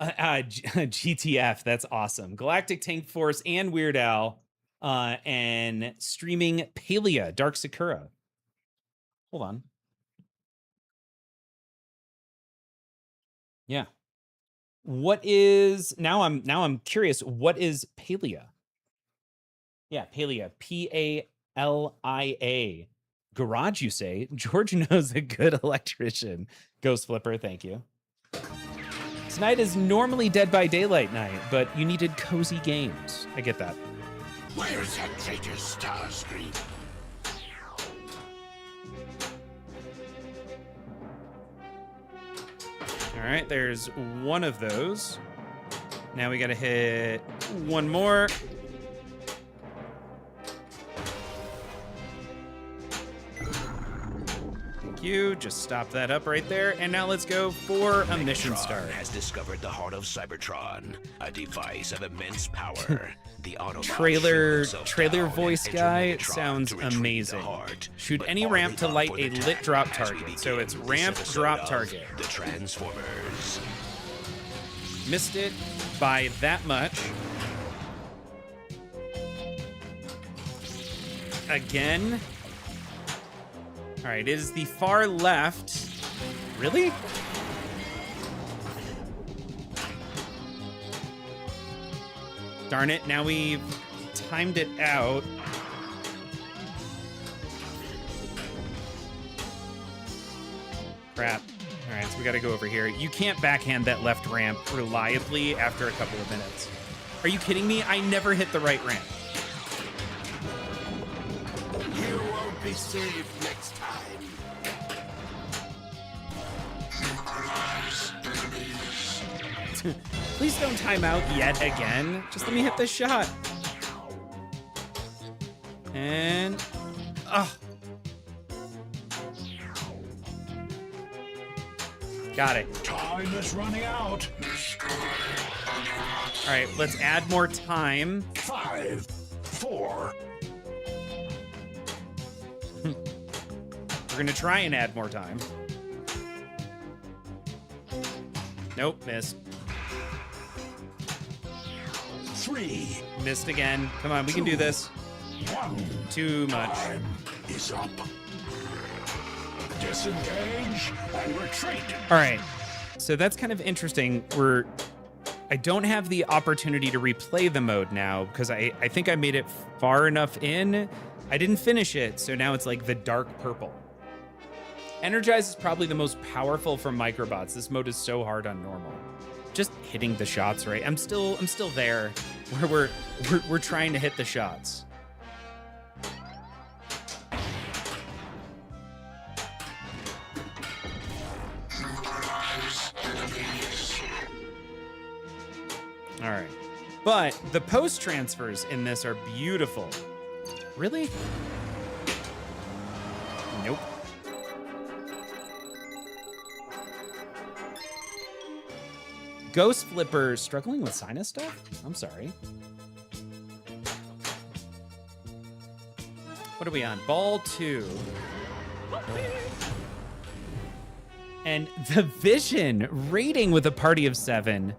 Speaker 1: GTF, that's awesome. Galactic Tank Force and Weird Al, and streaming Palea, Dark Sakura. Hold on. Yeah. What is now? I'm curious. What is Palea? Yeah, Palea. Palia. Garage, you say? George knows a good electrician. Ghost Flipper, thank you. Tonight is normally Dead by Daylight night, but you needed cozy games. I get that.
Speaker 3: Where's that traitor Starscream?
Speaker 1: All right, there's one of those. Now we gotta hit one more. You just stop that up right there, and now let's go for a mission start.
Speaker 6: Has discovered the heart of Cybertron, a device of immense power. The
Speaker 1: trailer voice guy sounds amazing. Shoot any ramp to light a lit drop target. So it's ramp drop target.
Speaker 6: The Transformers.
Speaker 1: Missed it by that much. Again. All right, it is the far left. Really? Darn it, now we've timed it out. Crap. All right, so we gotta go over here. You can't backhand that left ramp reliably after a couple of minutes. Are you kidding me? I never hit the right ramp.
Speaker 3: You won't be saved next time.
Speaker 1: Please don't time out yet again. Just let me hit this shot. And... Got it.
Speaker 3: Time is running out.
Speaker 1: All right, let's add more time.
Speaker 3: 5, 4.
Speaker 1: We're gonna try and add more time. Nope, missed.
Speaker 3: 3.
Speaker 1: Missed again. Come on, we can do this.
Speaker 3: 1.
Speaker 1: Too much.
Speaker 3: Time is up. Disengage and retreat.
Speaker 1: All right, so that's kind of interesting. I don't have the opportunity to replay the mode now because I think I made it far enough in. I didn't finish it, so now it's like the dark purple. Energize is probably the most powerful from Microbots. This mode is so hard on normal. Just hitting the shots right. I'm still there where we're trying to hit the shots. All right. But the post transfers in this are beautiful. Really? Nope. Ghost Flipper struggling with sinus stuff? I'm sorry. What are we on? Ball 2. And the Vision rating with a party of 7.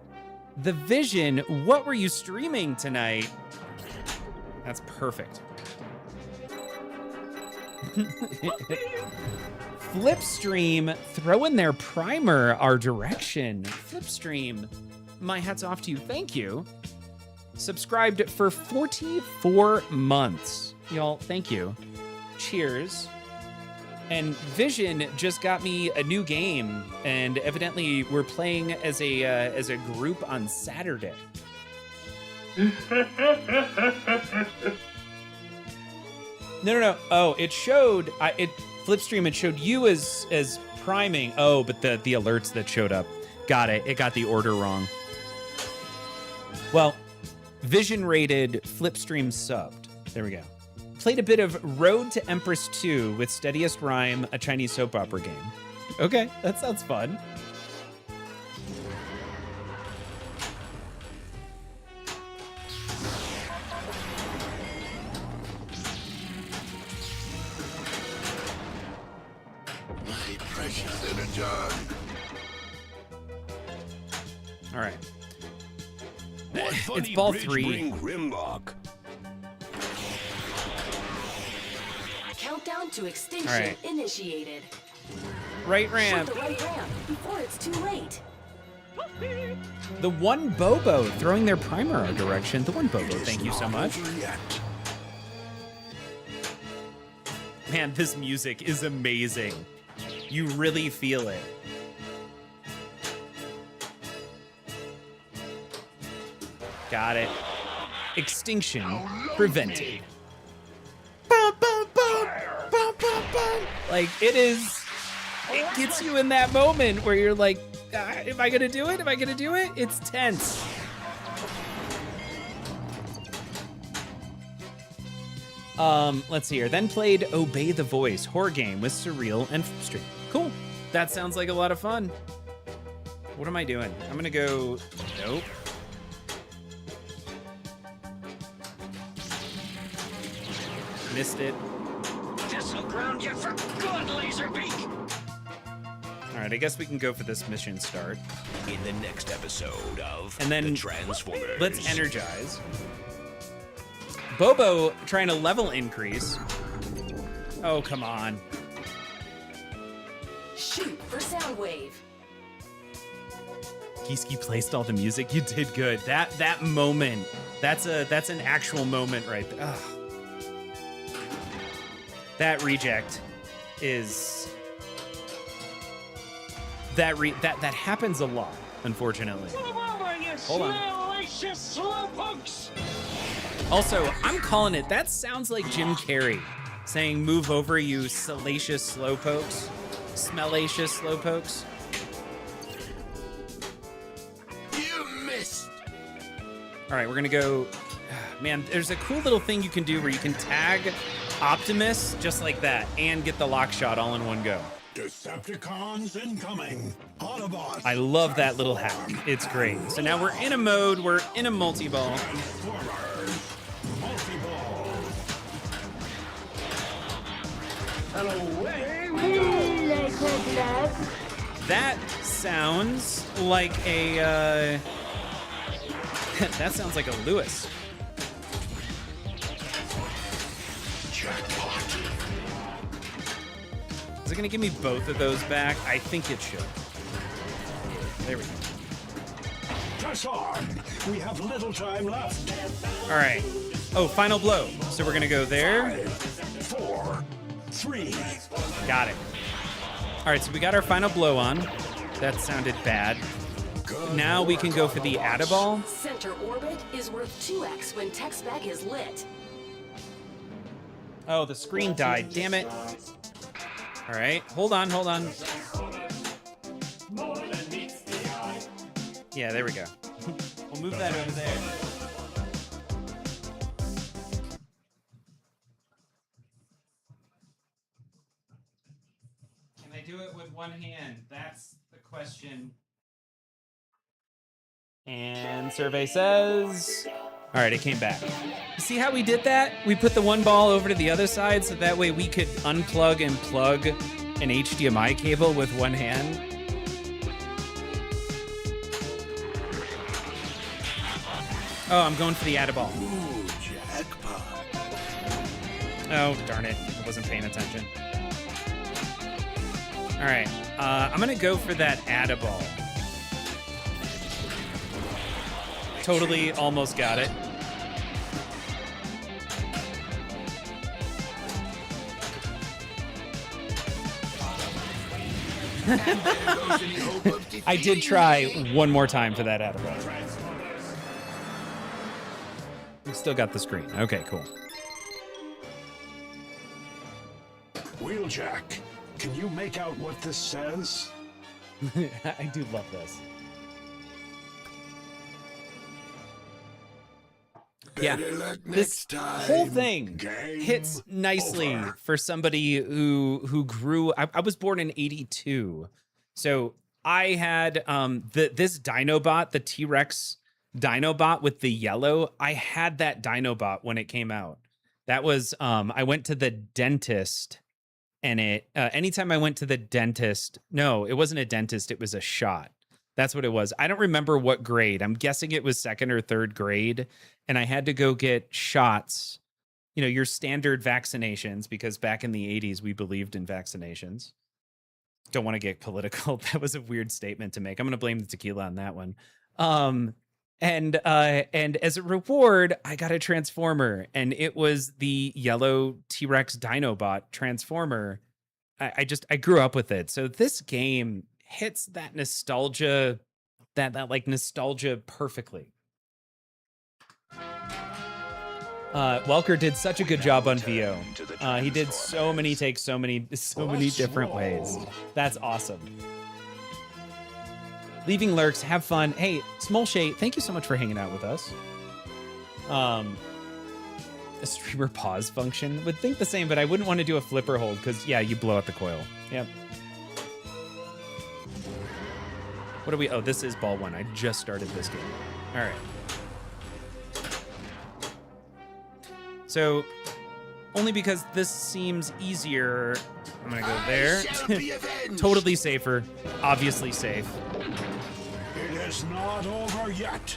Speaker 1: The Vision, what were you streaming tonight? That's perfect. Flipstream, throw in their primer our direction. Flipstream, my hat's off to you. Thank you. Subscribed for 44 months. Y'all, thank you. Cheers. And Vision just got me a new game, and evidently we're playing as a group on Saturday. No. Oh, it showed Flipstream. It showed you as priming. Oh, but the alerts that showed up. Got it. It got the order wrong. Well, Vision rated Flipstream subbed. There we go. Played a bit of Road to Empress 2 with Steadiest Rhyme, a Chinese soap opera game. Okay, that sounds fun.
Speaker 3: My precious Energon.
Speaker 1: All right.
Speaker 6: What
Speaker 1: It's
Speaker 6: funny
Speaker 1: ball
Speaker 6: bridge
Speaker 1: 3.
Speaker 6: bring Grimlock?
Speaker 4: Countdown to extinction
Speaker 1: All right.
Speaker 4: initiated.
Speaker 1: Right
Speaker 4: Shoot
Speaker 1: ramp.
Speaker 4: the right ramp before it's too late.
Speaker 1: The one Bobo throwing their primer our direction. The one Bobo, thank you so much. Man, this music is amazing. You really feel it. Got it. Extinction prevented. Bum, bum, bum, bum, bum, bum. Like, it gets you in that moment where you're like, am I gonna do it? Am I gonna do it? It's tense. Let's see here. Then played Obey the Voice, horror game with Surreal and Flipstream. Cool. That sounds like a lot of fun. What am I doing? I'm gonna go, nope. Missed it.
Speaker 5: This'll ground you for good, Laserbeak.
Speaker 1: All right, I guess we can go for this mission start.
Speaker 6: In the next episode of
Speaker 1: And then
Speaker 6: The Transformers.
Speaker 1: let's energize. Bobo trying to level increase. Oh, come on.
Speaker 4: Shoot for Soundwave.
Speaker 1: Geeski placed all the music. You did good. That moment. That's an actual moment right there. Ugh. That reject is that happens a lot, unfortunately. Hold on. Also, I'm calling it. That sounds like Jim Carrey saying, "Move over, you salacious slowpokes, smellacious slowpokes."
Speaker 3: You missed.
Speaker 1: All right, we're gonna go. Man, there's a cool little thing you can do where you can tag Optimus just like that and get the lock shot all in one go.
Speaker 3: Decepticons incoming. Autobots.
Speaker 1: I love that little hack. It's great. So now we're in a mode. We're in a multi-ball.
Speaker 3: Transformers. Multi-ball. And away we go.
Speaker 1: That sounds like a. That sounds like a Lewis.
Speaker 3: Jackpot.
Speaker 1: Is it gonna give me both of those back? I think it should. There we go.
Speaker 3: Press on. We have little time left.
Speaker 1: All right. Oh, final blow. So we're gonna go there.
Speaker 3: 5, 4, 3.
Speaker 1: Got it. All right, so we got our final blow on. That sounded bad. Now we can go for the Adaball.
Speaker 4: Center orbit is worth 2x when tech spec is lit.
Speaker 1: Oh, the screen died. Damn it. All right, hold on. Yeah, there we go. We'll move that over there. Can I do it with one hand? That's the question. And survey says... All right, it came back. You see how we did that? We put the one ball over to the other side so that way we could unplug and plug an HDMI cable with one hand. Oh, I'm going for the Adaball.
Speaker 3: Ooh, jackpot.
Speaker 1: Oh, darn it. I wasn't paying attention. All right, I'm going to go for that Adaball. Totally almost got it. I did try one more time for that Adaball. We still got the screen. Okay, cool.
Speaker 3: Wheeljack. Can you make out what this says?
Speaker 1: I do love this. Yeah, this whole thing hits nicely for somebody who grew. I was born in '82, so I had this Dinobot, the T-Rex Dinobot with the yellow. I had that Dinobot when it came out. That was I went to the dentist, and it anytime I went to the dentist, no, it wasn't a dentist, it was a shot. That's what it was. I don't remember what grade. I'm guessing it was 2nd or 3rd grade. And I had to go get shots, you know, your standard vaccinations, because back in the 80s, we believed in vaccinations. Don't want to get political. That was a weird statement to make. I'm going to blame the tequila on that one. And as a reward, I got a Transformer, and it was the yellow T-Rex Dinobot Transformer. I grew up with it. So this game hits that nostalgia, that like nostalgia perfectly. Welker did such a good job on VO. He did so many takes, so many different ways. That's awesome. Leaving lurks, have fun. Hey, Small Shay, thank you so much for hanging out with us. A streamer pause function would think the same, but I wouldn't want to do a flipper hold because yeah, you blow out the coil. Yep. What do we? Oh, this is ball 1. I just started this game. All right. So, only because this seems easier, I'm gonna go there. Totally safer. Obviously safe.
Speaker 3: It is not over yet.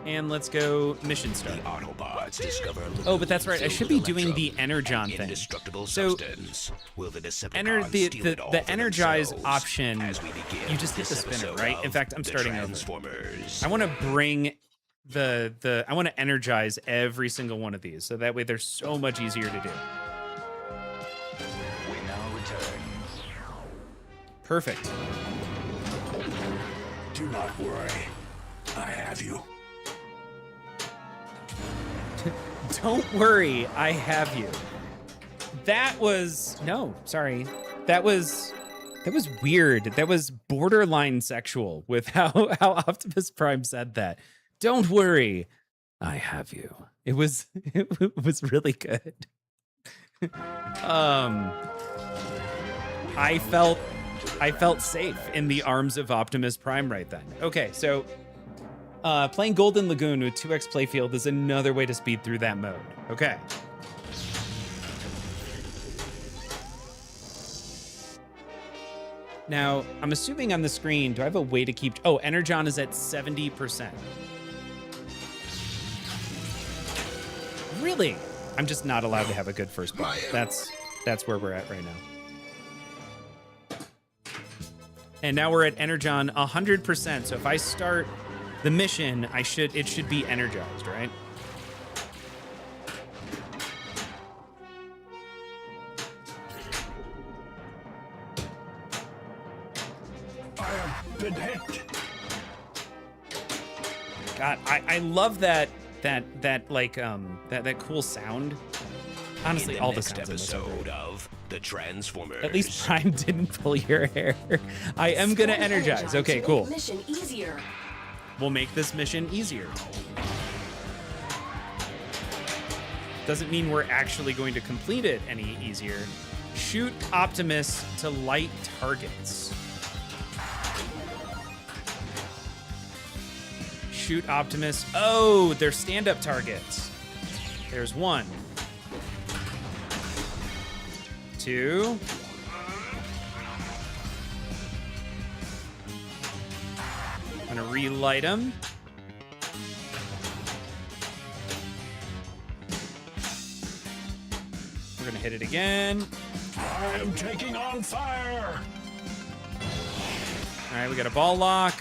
Speaker 1: And let's go mission start.
Speaker 6: The Autobots discover.
Speaker 1: Oh, but that's right. I should be doing the Energon thing. So, the Energize option, you just hit the spinner, right? In fact, I'm starting over. I want to bring I want to energize every single one of these, so that way they're so much easier to do.
Speaker 8: We now return.
Speaker 1: Perfect.
Speaker 3: Do not worry. I have you.
Speaker 1: Don't worry, I have you. That was That was weird. That was borderline sexual with how Optimus Prime said that. Don't worry, I have you. It was really good. I felt safe in the arms of Optimus Prime right then. Okay, so playing Golden Lagoon with 2x playfield is another way to speed through that mode. Okay. Now, I'm assuming on the screen, do I have a way to keep... Oh, Energon is at 70%. Really? I'm just not allowed to have a good first ball. That's where we're at right now. And now we're at Energon 100%. So if I start the mission, it should be energized, right?
Speaker 3: I have been hit.
Speaker 1: God, I love that cool sound. Honestly, all the sounds in this
Speaker 6: episode of the Transformers.
Speaker 1: At least Prime didn't pull your hair. I am gonna energize. Okay, cool.
Speaker 4: Mission easier.
Speaker 1: We'll make this mission easier. Doesn't mean we're actually going to complete it any easier. Shoot Optimus to light targets. Shoot Optimus. Oh, they're stand-up targets. There's 1. 2. I'm gonna relight them. We're gonna hit it again.
Speaker 3: I am taking on fire.
Speaker 1: All right, we got a ball lock.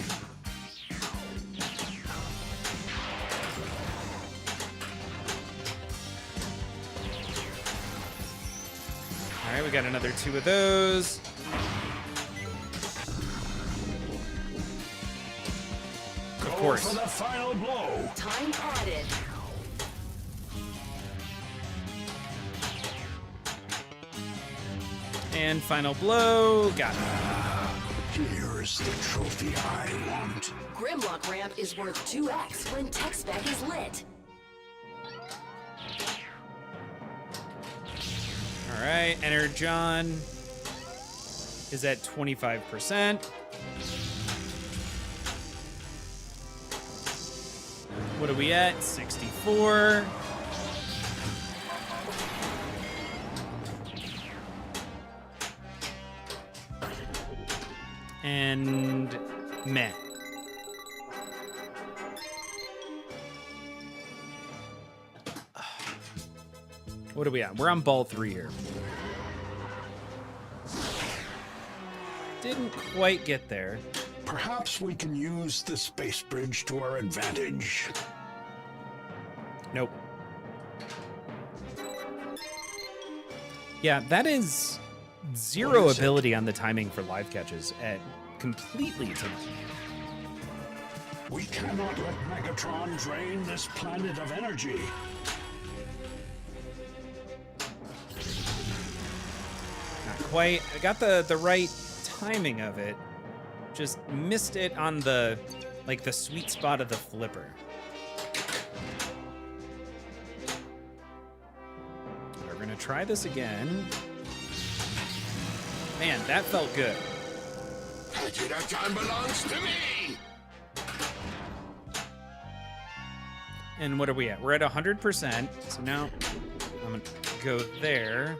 Speaker 1: All right, we got another 2 of those. Of course.
Speaker 3: For the final blow.
Speaker 4: Time added.
Speaker 1: And final blow. Got it.
Speaker 3: Here's the trophy I want.
Speaker 4: Grimlock ramp is worth 2x when tech spec is lit.
Speaker 1: All right, Energon is at 25%. What are we at? 64. And meh. What are we at? We're on ball 3 here. Didn't quite get there.
Speaker 3: Perhaps we can use the space bridge to our advantage.
Speaker 1: Nope. Yeah, that is zero ability on the timing for live catches at completely to
Speaker 3: We cannot let Megatron drain this planet of energy.
Speaker 1: not quite. I got the right timing of it. Just missed it on the the sweet spot of the flipper. We're gonna try this again. Man, that felt good.
Speaker 6: That time belongs to me.
Speaker 1: And what are we at? We're at 100%. So now I'm gonna go there.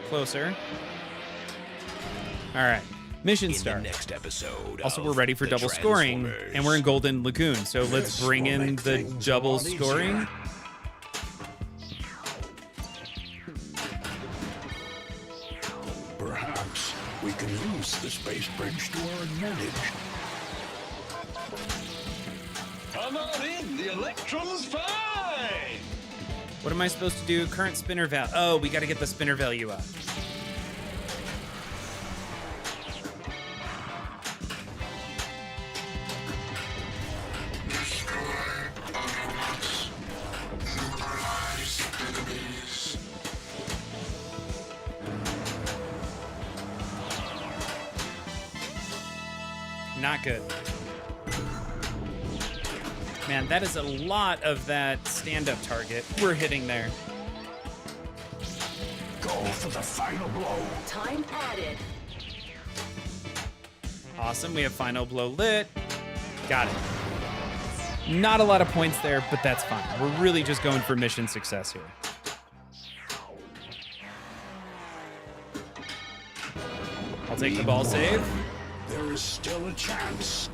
Speaker 1: Closer. All right. Mission start.
Speaker 6: Next episode.
Speaker 1: Also, we're ready for double scoring, and we're in Golden Lagoon. So let's bring in the double scoring.
Speaker 3: Perhaps we can use the space bridge to our advantage.
Speaker 9: Come on in, the electron's fine!
Speaker 1: What am I supposed to do? Current spinner value. Oh, we got to get the spinner value up. Not good. Man, that is a lot of that stand-up target we're hitting there.
Speaker 3: Go for the final blow.
Speaker 4: Time added.
Speaker 1: Awesome, we have final blow lit. Got it. Not a lot of points there, but that's fine. We're really just going for mission success here. I'll take the ball save.
Speaker 3: There is still a chance.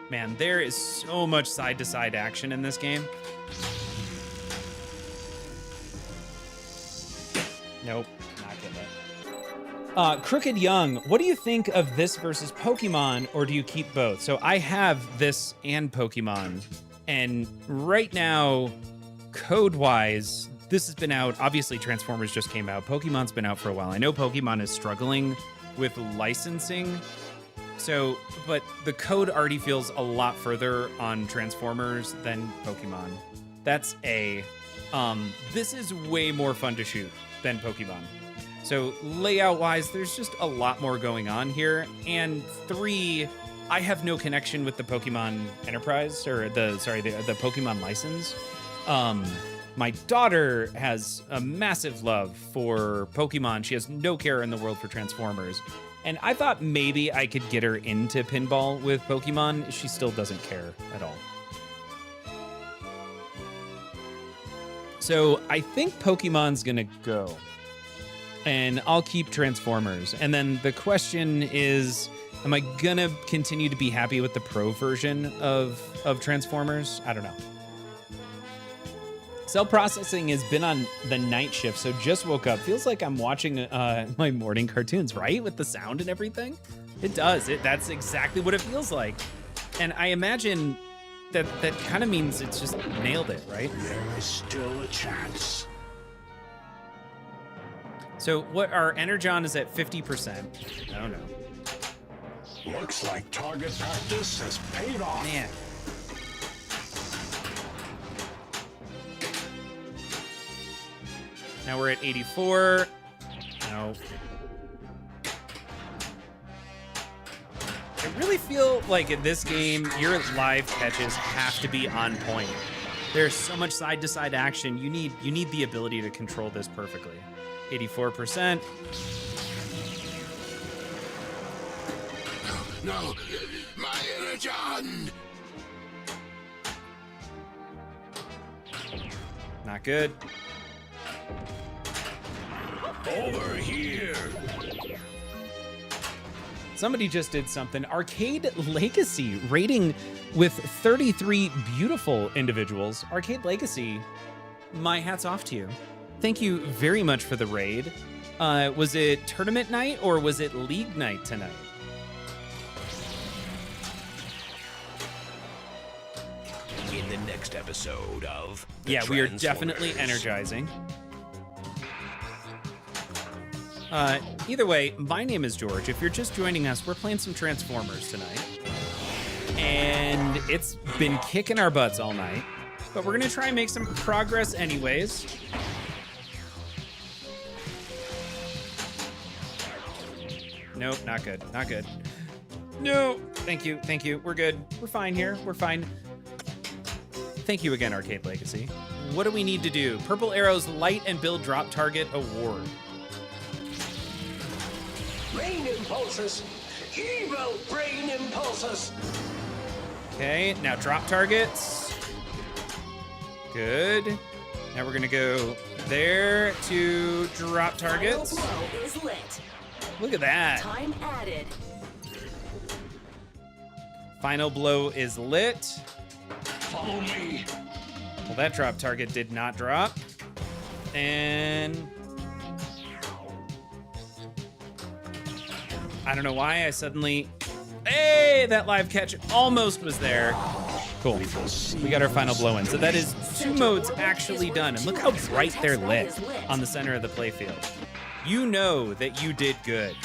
Speaker 1: Man, there is so much side-to-side action in this game. Nope, not getting it. Crooked Young, what do you think of this versus Pokemon, or do you keep both? So I have this and Pokemon, and right now, code-wise, this has been out. Obviously, Transformers just came out. Pokemon's been out for a while. I know Pokemon is struggling with licensing. So, but the code already feels a lot further on Transformers than Pokemon. That's A. This is way more fun to shoot than Pokemon. So layout-wise, there's just a lot more going on here. And 3, I have no connection with the Pokemon Enterprise, or the Pokemon license. My daughter has a massive love for Pokemon. She has no care in the world for Transformers. And I thought maybe I could get her into pinball with Pokemon. She still doesn't care at all. So I think Pokemon's gonna go. And I'll keep Transformers. And then the question is, am I gonna continue to be happy with the pro version of Transformers? I don't know. Cell processing has been on the night shift, so just woke up. Feels like I'm watching my morning cartoons, right? With the sound and everything. It does. That's exactly what it feels like. And I imagine that kind of means it's just nailed it, right?
Speaker 3: There is still a chance.
Speaker 1: So what our Energon is at 50%. I don't know.
Speaker 3: Looks like target practice has paid off.
Speaker 1: Man. Now we're at 84. No. I really feel like in this game, your live catches have to be on point. There's so much side-to-side action. You need the ability to control this perfectly. 84%.
Speaker 6: No, my energon!
Speaker 1: Not good.
Speaker 6: Over here!
Speaker 1: Somebody just did something. Arcade Legacy rating with 33 beautiful individuals. Arcade Legacy, my hat's off to you. Thank you very much for the raid. Was it tournament night or was it league night tonight?
Speaker 6: In the next episode of
Speaker 1: Yeah, we are definitely energizing. Either way, my name is George. If you're just joining us, we're playing some Transformers tonight. And it's been kicking our butts all night. But we're going to try and make some progress anyways. Nope, not good. Not good. No, thank you. Thank you. We're good. We're fine here. We're fine. Thank you again, Arcade Legacy. What do we need to do? Purple Arrow's Light and Build Drop Target Award.
Speaker 5: Brain impulses. Evil brain impulses.
Speaker 1: Okay, now drop targets. Good. Now we're gonna go there to drop targets.
Speaker 4: Final blow is lit.
Speaker 1: Look at that.
Speaker 4: Time added.
Speaker 1: Final blow is lit.
Speaker 9: Follow me.
Speaker 1: Well, that drop target did not drop. And I don't know why I suddenly... Hey, that live catch almost was there. Cool. We got our final blow in. So that is 2 modes actually done. And look how bright they're lit on the center of the playfield. You know that you did good.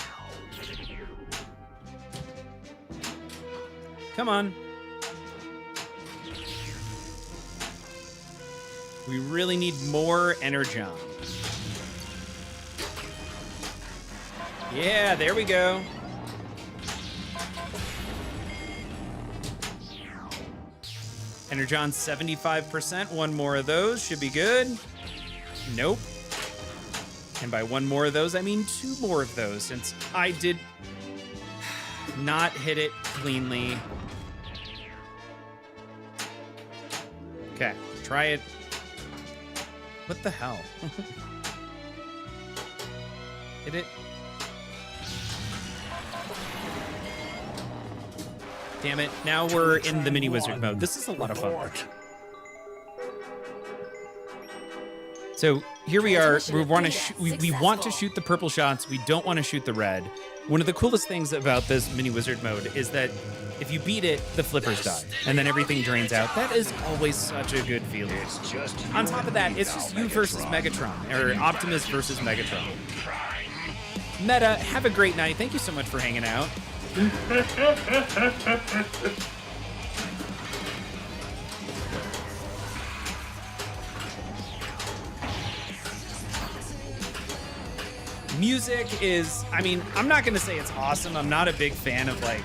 Speaker 1: Come on. We really need more energon. Yeah, there we go. Energon 75%. 1 more of those should be good. Nope. And by 1 more of those, I mean 2 more of those, since I did not hit it cleanly. Okay, try it. What the hell? Hit it. Damn it. Now we're in the mini wizard mode. This is a lot of fun. So here we are. We want to shoot the purple shots. We don't want to shoot the red. One of the coolest things about this mini wizard mode is that if you beat it, the flippers die, and then everything drains out. That is always such a good feeling. On top of that, it's just you versus Megatron, or Optimus versus Megatron. Meta, have a great night. Thank you so much for hanging out. Music is, I mean, I'm not going to say it's awesome. I'm not a big fan of like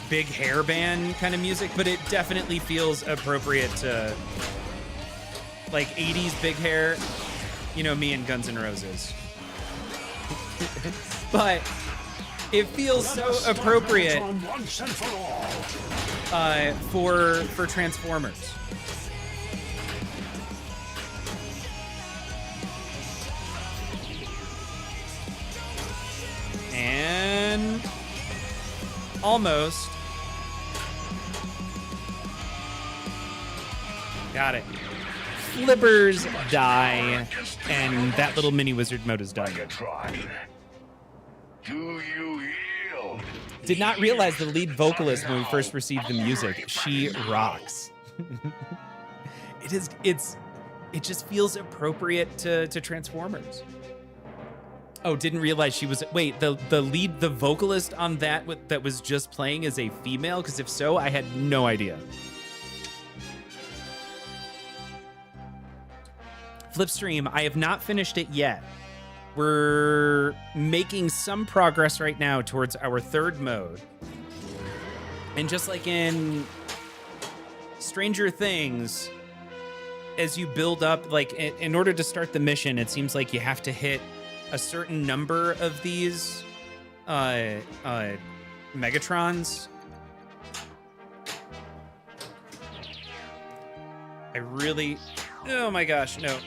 Speaker 1: big hair band kind of music, but it definitely feels appropriate to like 80s big hair. You know, me and Guns N' Roses. But it feels so appropriate for Transformers. And almost. Got it. Flippers die, and that little mini wizard mode is done.
Speaker 3: Do you yield?
Speaker 1: Did not realize the lead vocalist when we first received the music. She rocks. It just feels appropriate to Transformers. Oh, didn't realize she was. Wait, the vocalist on that was just playing is a female? Because if so, I had no idea. Flipstream, I have not finished it yet. We're making some progress right now towards our third mode. And just like in Stranger Things, as you build up, like in order to start the mission, it seems like you have to hit a certain number of these Megatrons. I really, oh my gosh, no.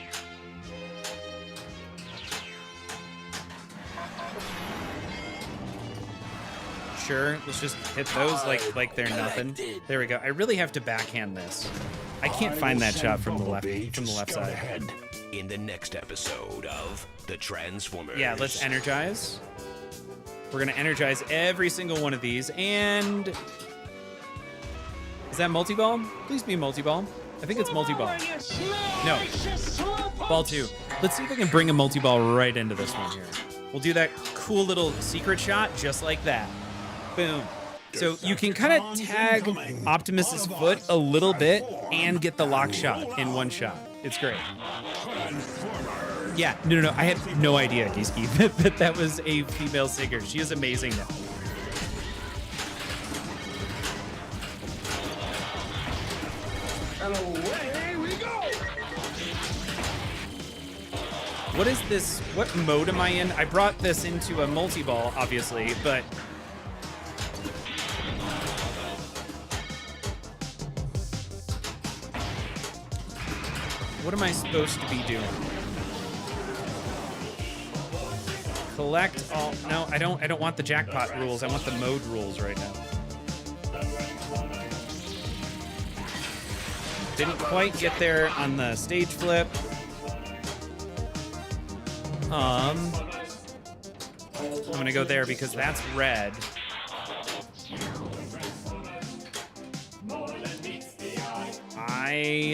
Speaker 1: Sure, let's just hit those like they're nothing. There we go. I really have to backhand this. I can't find that shot from the left side.
Speaker 6: In the next episode of The Transformers.
Speaker 1: Yeah, let's energize. We're gonna energize every single one of these, and is that multi-ball? Please be multi-ball. I think it's multi-ball. No, ball 2. Let's see if I can bring a multi-ball right into this one here. We'll do that cool little secret shot just like that. Boom. So you can kind of tag Optimus's foot a little bit and get the lock shot in one shot. It's great. Yeah, no. I had no idea, Geeski, that was a female singer. She is amazing now.
Speaker 3: And away we go!
Speaker 1: What is this? What mode am I in? I brought this into a multi-ball, obviously, but what am I supposed to be doing? Collect all. No, I don't want the jackpot rules. I want the mode rules right now. Didn't quite get there on the stage flip. I'm gonna go there because that's red.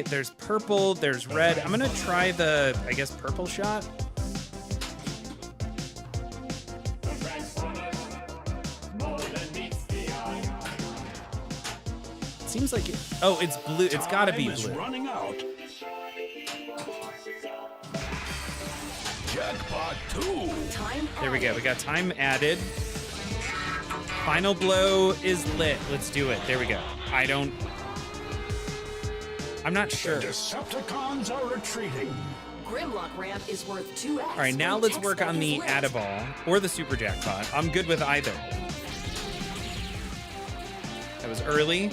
Speaker 1: There's purple, there's red. I'm gonna try the, I guess, purple shot. Seems like it, oh, it's blue. It's gotta be blue.
Speaker 3: Running out. Jackpot 2.
Speaker 1: There we go. We got time added. Final blow is lit. Let's do it. There we go. I'm not sure.
Speaker 3: The Decepticons are retreating.
Speaker 4: Grimlock ramp is worth 2x.
Speaker 1: All right, now let's work on the Add-a-Ball or the Super Jackpot. I'm good with either. That was early.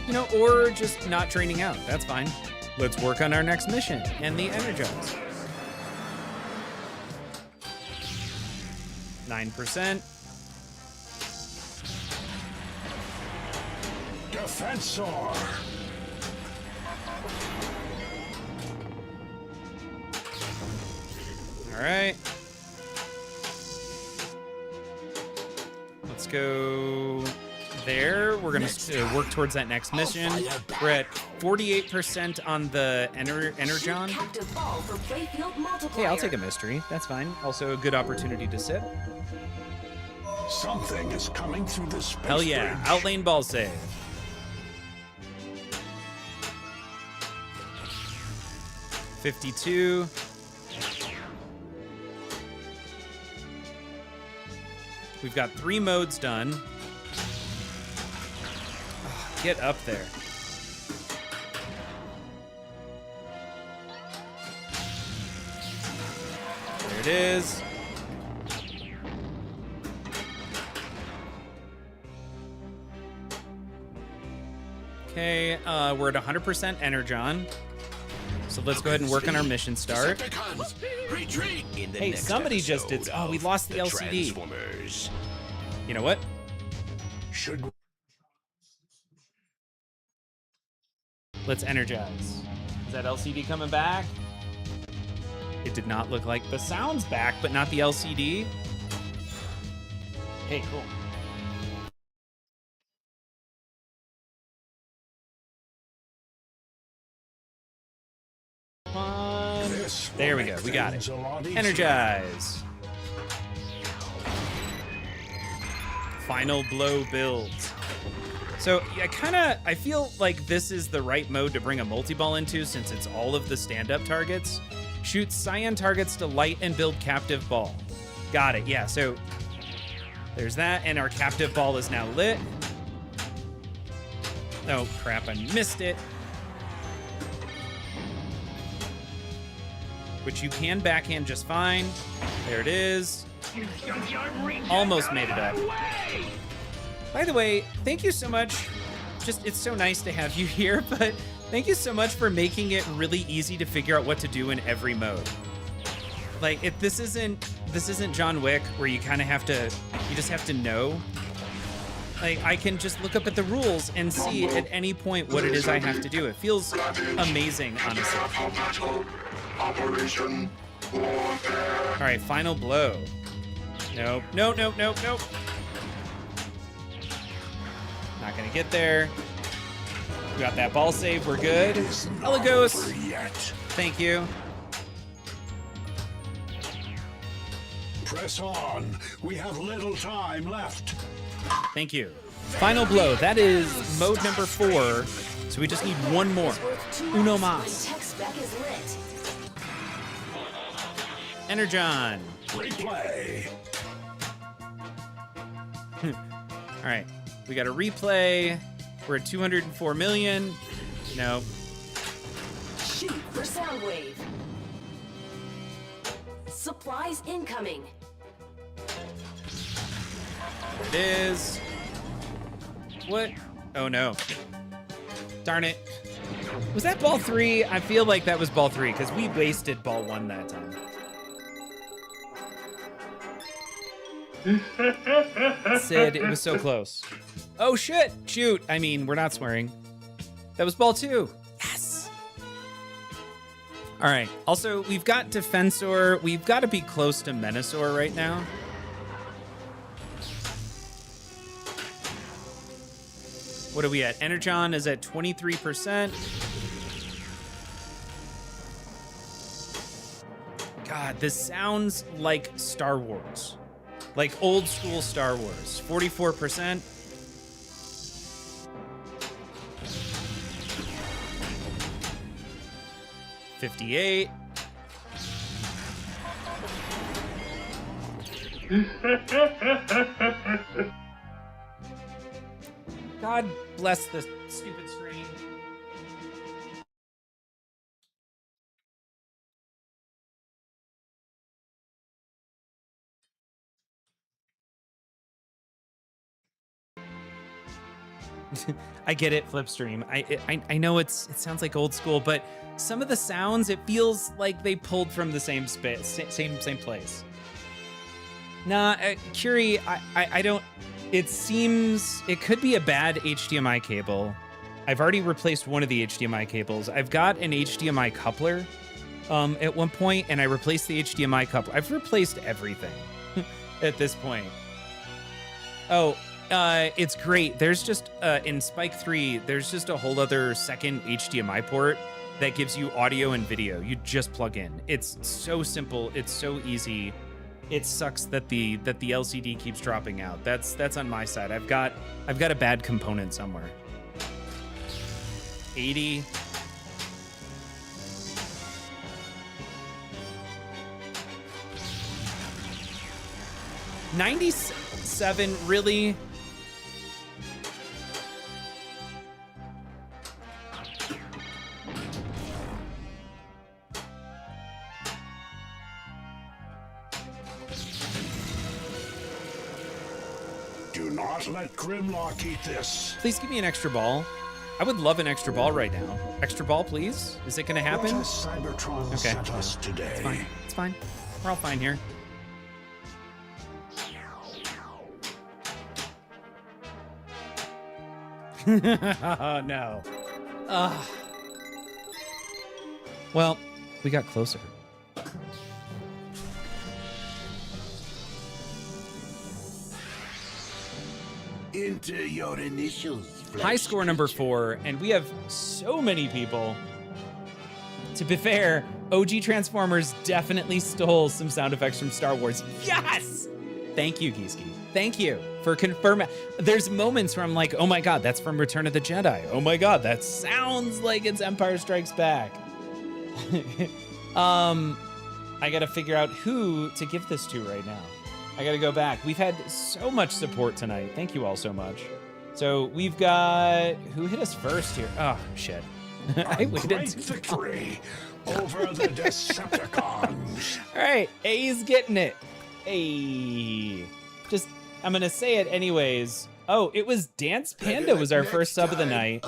Speaker 1: You know, or just not draining out. That's fine. Let's work on our next mission and the Energize. 9%.
Speaker 3: Defensor.
Speaker 1: All right. Let's go there. We're going to work towards that next mission. We're at 48% on the Energon. Hey, I'll take a mystery. That's fine. Also a good opportunity to sit.
Speaker 3: Something is coming through the space
Speaker 1: Hell yeah.
Speaker 3: bridge.
Speaker 1: Outlane ball save. $52. We've got 3 modes done. Oh, get up there. There it is. Okay, we're at 100% Energon. So let's go ahead and work on our mission start. Hey, somebody just did. Oh, we lost the LCD.
Speaker 6: Transformers.
Speaker 1: You know what?
Speaker 3: Should
Speaker 1: Let's energize. Is that LCD coming back? It did not look like the sound's back, but not the LCD. Hey, cool. There we go. We got it. Energize. Final blow build. So I feel like this is the right mode to bring a multi-ball into since it's all of the stand-up targets. Shoot cyan targets to light and build captive ball. Got it, yeah, so there's that, and our captive ball is now lit. Oh, crap, I missed it. Which you can backhand just fine. There it is. Almost made it up. By the way, thank you so much. It's so nice to have you here, but thank you so much for making it really easy to figure out what to do in every mode. Like, this isn't John Wick where you kind of you just have to know. Like, I can just look up at the rules and see at any point what it is I have to do. It feels amazing, honestly. All right, final blow. Nope, nope, nope, nope, nope. Not gonna get there. We got that ball save, we're good. Eligos. Thank you.
Speaker 3: Press on. We have little time left.
Speaker 1: Thank you. Final blow. That is mode number 4. So we just need one more. Uno mas. Energon.
Speaker 3: Replay.
Speaker 1: All right. We got a replay. We're at 204 million. No.
Speaker 4: Shoot for Soundwave. Supplies incoming.
Speaker 1: There it is. What? Oh no. Darn it. Was that ball 3? I feel like that was ball 3 because we wasted ball 1 that time. Sid, it was so close. Oh shit! Shoot! I mean, we're not swearing. That was ball 2. Yes! All right. Also, we've got Defensor. We've got to be close to Menasor right now. What are we at? Energon is at 23%. God, this sounds like Star Wars. Like old school Star Wars. 44%. $58. God bless this stupid screen. I get it, Flipstream. I know it sounds like old school, but some of the sounds, it feels like they pulled from the same space, same place. Nah, Curie, I don't. It seems it could be a bad HDMI cable. I've already replaced one of the HDMI cables. I've got an HDMI coupler at one point, and I replaced the HDMI coupler. I've replaced everything at this point. Oh, it's great. There's just, in Spike 3, there's just a whole other second HDMI port that gives you audio and video. You just plug in. It's so simple. It's so easy. It sucks that the LCD keeps dropping out. That's on my side. I've got a bad component somewhere. 80. $97, really?
Speaker 3: Do not let Grimlock eat this.
Speaker 1: Please give me an extra ball. I would love an extra ball right now. Extra ball, please? Is it gonna happen?
Speaker 3: What has Cybertron sent us today?
Speaker 1: It's fine. It's fine. We're all fine here. Oh, no. Well, we got closer.
Speaker 3: Enter your initials.
Speaker 1: High score number 4, and we have so many people. To be fair, OG Transformers definitely stole some sound effects from Star Wars. Yes! Thank you, Geeski. Thank you. for confirming. There's moments where I'm like, oh my God, that's from Return of the Jedi. Oh my God, that sounds like it's Empire Strikes Back. I got to figure out who to give this to right now. I got to go back. We've had so much support tonight. Thank you all so much. So we've got, who hit us first here? Oh, shit. I waited
Speaker 3: Great
Speaker 1: too long.
Speaker 3: victory over the Decepticons.
Speaker 1: All right, A's getting it. Hey, just, I'm going to say it anyways. Oh, it was Dance Panda was our first sub of the night.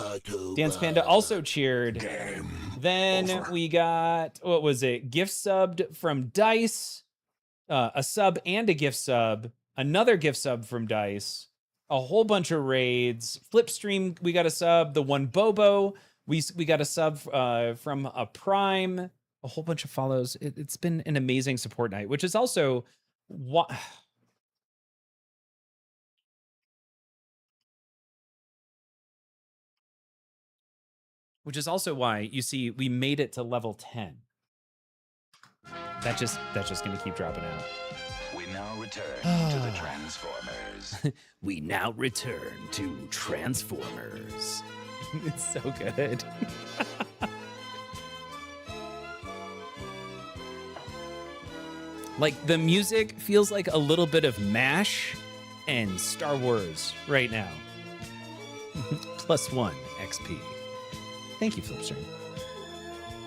Speaker 1: Dance Panda also cheered. Then we got, what was it? Gift subbed from Dice, a sub and a gift sub, another gift sub from Dice, a whole bunch of raids. Flipstream, we got a sub. The one Bobo, we got a sub from a Prime, a whole bunch of follows. It's been an amazing support night, which is also what. Which is also why you see we made it to level 10. That's just gonna keep dropping out.
Speaker 8: We now return to the Transformers.
Speaker 1: We now return to Transformers. It's so good. Like the music feels like a little bit of MASH and Star Wars right now. +1 XP. Thank you, Flipstream.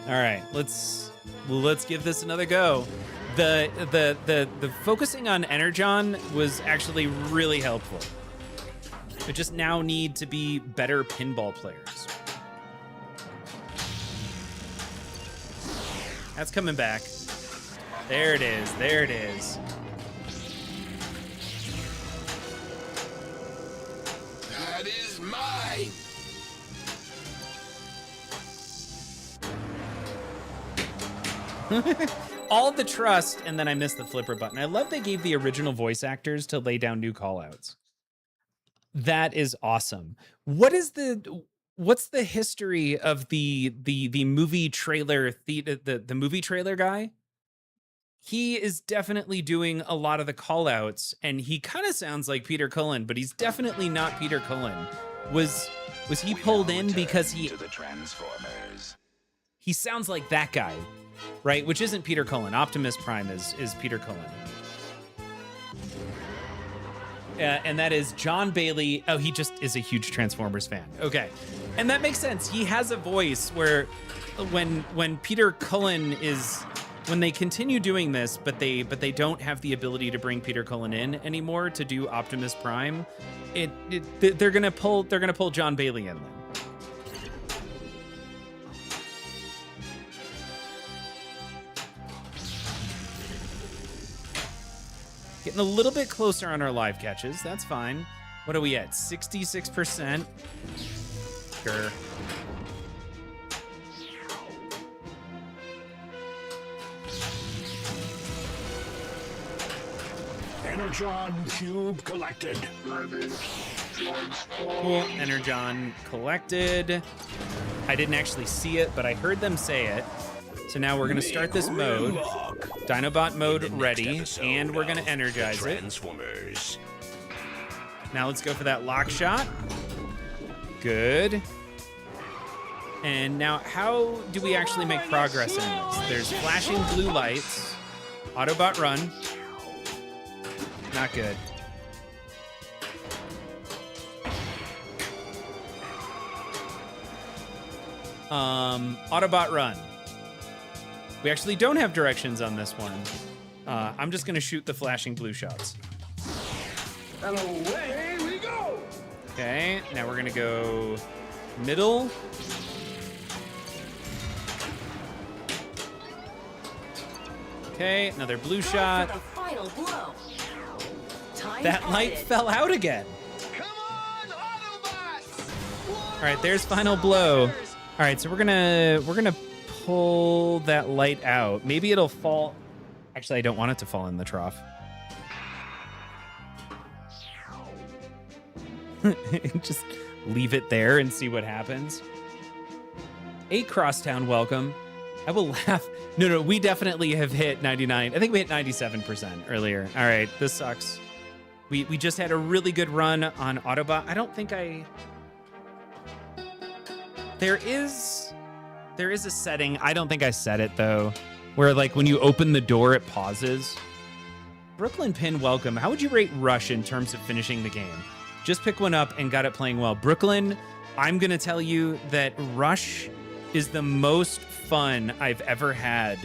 Speaker 1: All right, let's give this another go. The focusing on Energon was actually really helpful. We just now need to be better pinball players. That's coming back. There it is. There it is.
Speaker 3: That is mine.
Speaker 1: All the trust, and then I missed the flipper button. I love they gave the original voice actors to lay down new callouts. That is awesome. What's the history of the movie trailer the movie trailer guy? He is definitely doing a lot of the callouts, and he kind of sounds like Peter Cullen, but he's definitely not Peter Cullen. Was he pulled in because he
Speaker 8: to the Transformers.
Speaker 1: He sounds like that guy, right? Which isn't Peter Cullen. Optimus Prime is Peter Cullen. And that is John Bailey. Oh, he just is a huge Transformers fan. Okay. And that makes sense. He has a voice where when Peter Cullen is, when they continue doing this, but they don't have the ability to bring Peter Cullen in anymore to do Optimus Prime, they're gonna pull John Bailey in then. Getting a little bit closer on our live catches. That's fine. What are we at? 66%. Sure.
Speaker 3: Energon cube collected.
Speaker 1: Cool. Energon collected. I didn't actually see it, but I heard them say it. So now we're going to start this mode. Dinobot mode ready, and we're going to energize it.
Speaker 6: Transformers.
Speaker 1: Now let's go for that lock shot. Good. And now how do we actually make progress in this? There's flashing blue lights. Autobot run. Not good. Autobot run. We actually don't have directions on this one. I'm just gonna shoot the flashing blue shots.
Speaker 9: And away we go!
Speaker 1: Okay, now we're gonna go middle. Okay, another blue shot.
Speaker 4: For the final blow. Time
Speaker 1: That light
Speaker 4: added.
Speaker 1: fell out again.
Speaker 9: Come on, Autobots!
Speaker 1: All right, there's final blow. All right, so we're gonna pull that light out. Maybe it'll fall. Actually, I don't want it to fall in the trough. Just leave it there and see what happens. A Crosstown, welcome. I will laugh. No, we definitely have hit 99. I think we hit 97% earlier. All right, this sucks. We just had a really good run on Autobot. I don't think I... There is a setting, I don't think I set it though, where like when you open the door, it pauses. Brooklyn Pin, welcome. How would you rate Rush in terms of finishing the game? Just pick one up and got it playing well. Brooklyn, I'm going to tell you that Rush is the most fun I've ever had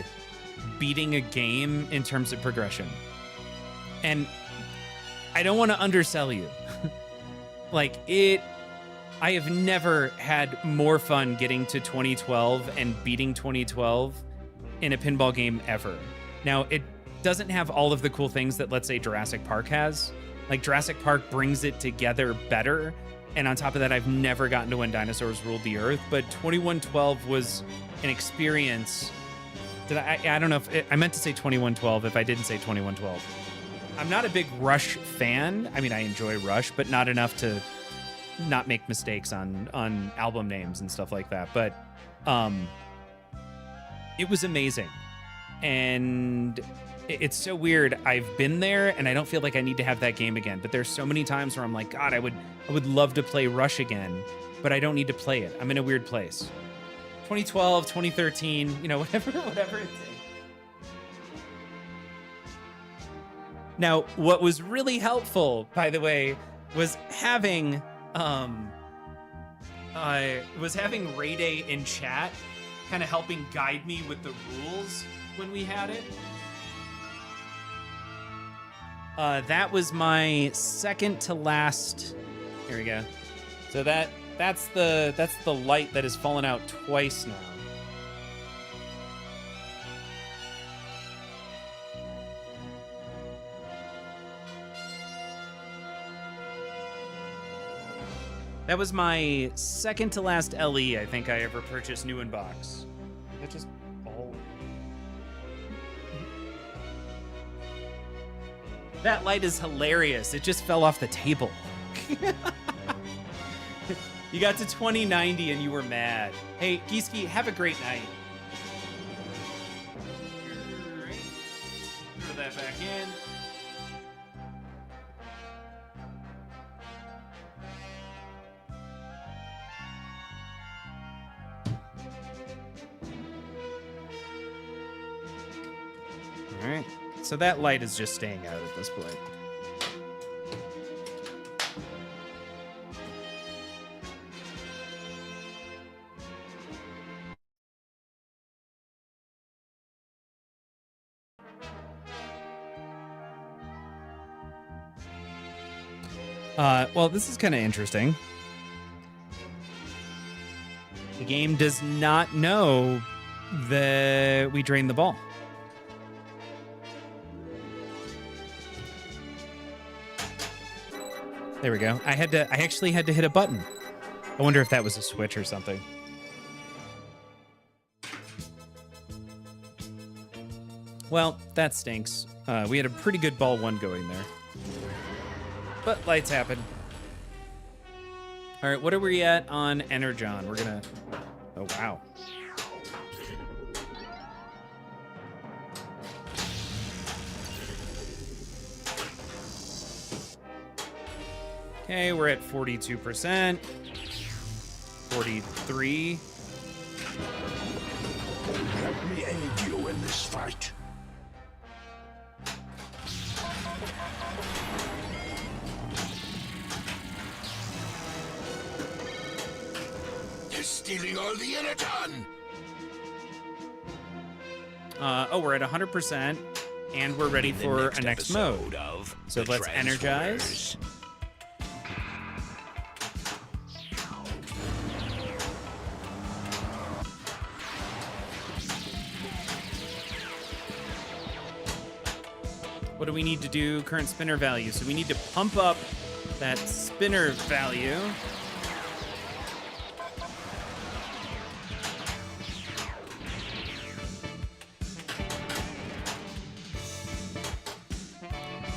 Speaker 1: beating a game in terms of progression. And I don't want to undersell you. I have never had more fun getting to 2012 and beating 2012 in a pinball game ever. Now, it doesn't have all of the cool things that, let's say, Jurassic Park has. Like, Jurassic Park brings it together better. And on top of that, I've never gotten to When Dinosaurs Ruled the Earth. But 2112 was an experience. I don't know if I meant to say 2112 if I didn't say 2112. I'm not a big Rush fan. I mean, I enjoy Rush, but not enough to not make mistakes on album names and stuff like that. But it was amazing. And it's so weird. I've been there and I don't feel like I need to have that game again. But there's so many times where I'm like, God, I would love to play Rush again, but I don't need to play it. I'm in a weird place. 2012, 2013, whatever it takes. Now, what was really helpful, by the way, was having Ray Day in chat, kind of helping guide me with the rules when we had it. That was my second to last. Here we go. So that's the light that has fallen out twice now. That was my second to last LE I think I ever purchased new in box. That just all. That light is hilarious. It just fell off the table. You got to 2090 and you were mad. Hey, Geeski, have a great night. Great. Throw that back in. All right, so that light is just staying out at this point. Well, this is kind of interesting. The game does not know that we drained the ball. There we go. I actually had to hit a button. I wonder if that was a switch or something. Well, that stinks. We had a pretty good ball one going there. But lights happen. All right, what are we at on Energon? We're gonna... Oh, wow. Okay, we're at 42%. 43.
Speaker 3: Let me aid you in this fight.
Speaker 6: They're stealing all the Energon!
Speaker 1: We're at 100%, and we're ready for a next mode. So let's energize. What do we need to do? Current spinner value. So we need to pump up that spinner value.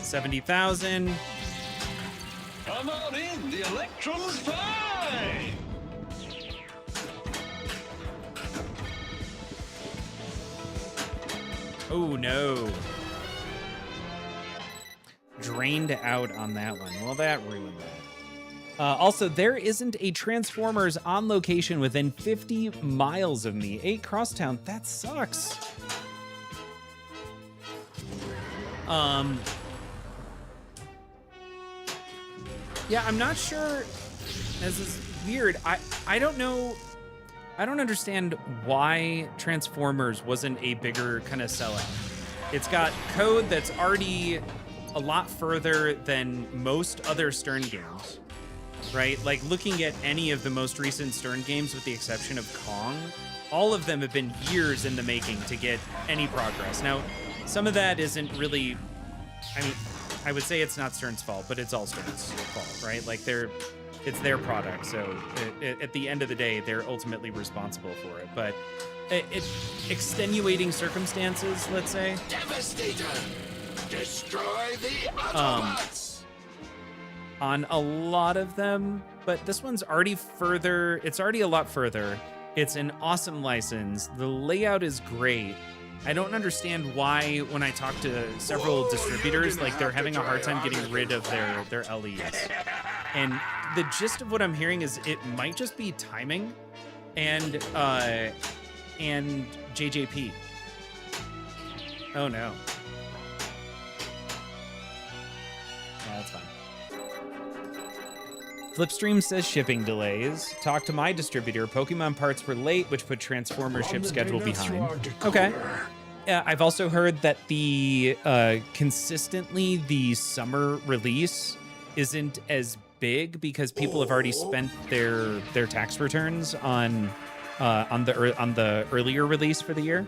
Speaker 1: $70,000.
Speaker 9: Come on in, the electrons fly!
Speaker 1: Oh no. grained out on that one. Well, that ruined that. Also, there isn't a Transformers on location within 50 miles of me. 8 Crosstown, that sucks. Yeah, I'm not sure. This is weird. I don't know. I don't understand why Transformers wasn't a bigger kind of sellout. It's got code that's already a lot further than most other Stern games, right? Like looking at any of the most recent Stern games, with the exception of Kong, all of them have been years in the making to get any progress. Now, some of that isn't really, I mean, I would say it's not Stern's fault, but it's all Stern's fault, right? Like it's their product, so at the end of the day, they're ultimately responsible for it. But extenuating circumstances, let's say.
Speaker 3: Devastator! Destroy the Autobots!
Speaker 1: On a lot of them, but this one's already further. It's already a lot further. It's an awesome license. The layout is great. I don't understand why, when I talk to several distributors, like they're having a hard time getting rid of their LEs. And the gist of what I'm hearing is it might just be timing and JJP. Oh no. That's fine. Flipstream says shipping delays. Talk to my distributor. Pokemon parts were late, which put Transformer ship schedule behind. Okay. I've also heard that consistently the summer release isn't as big because people have already spent their tax returns on the earlier release for the year.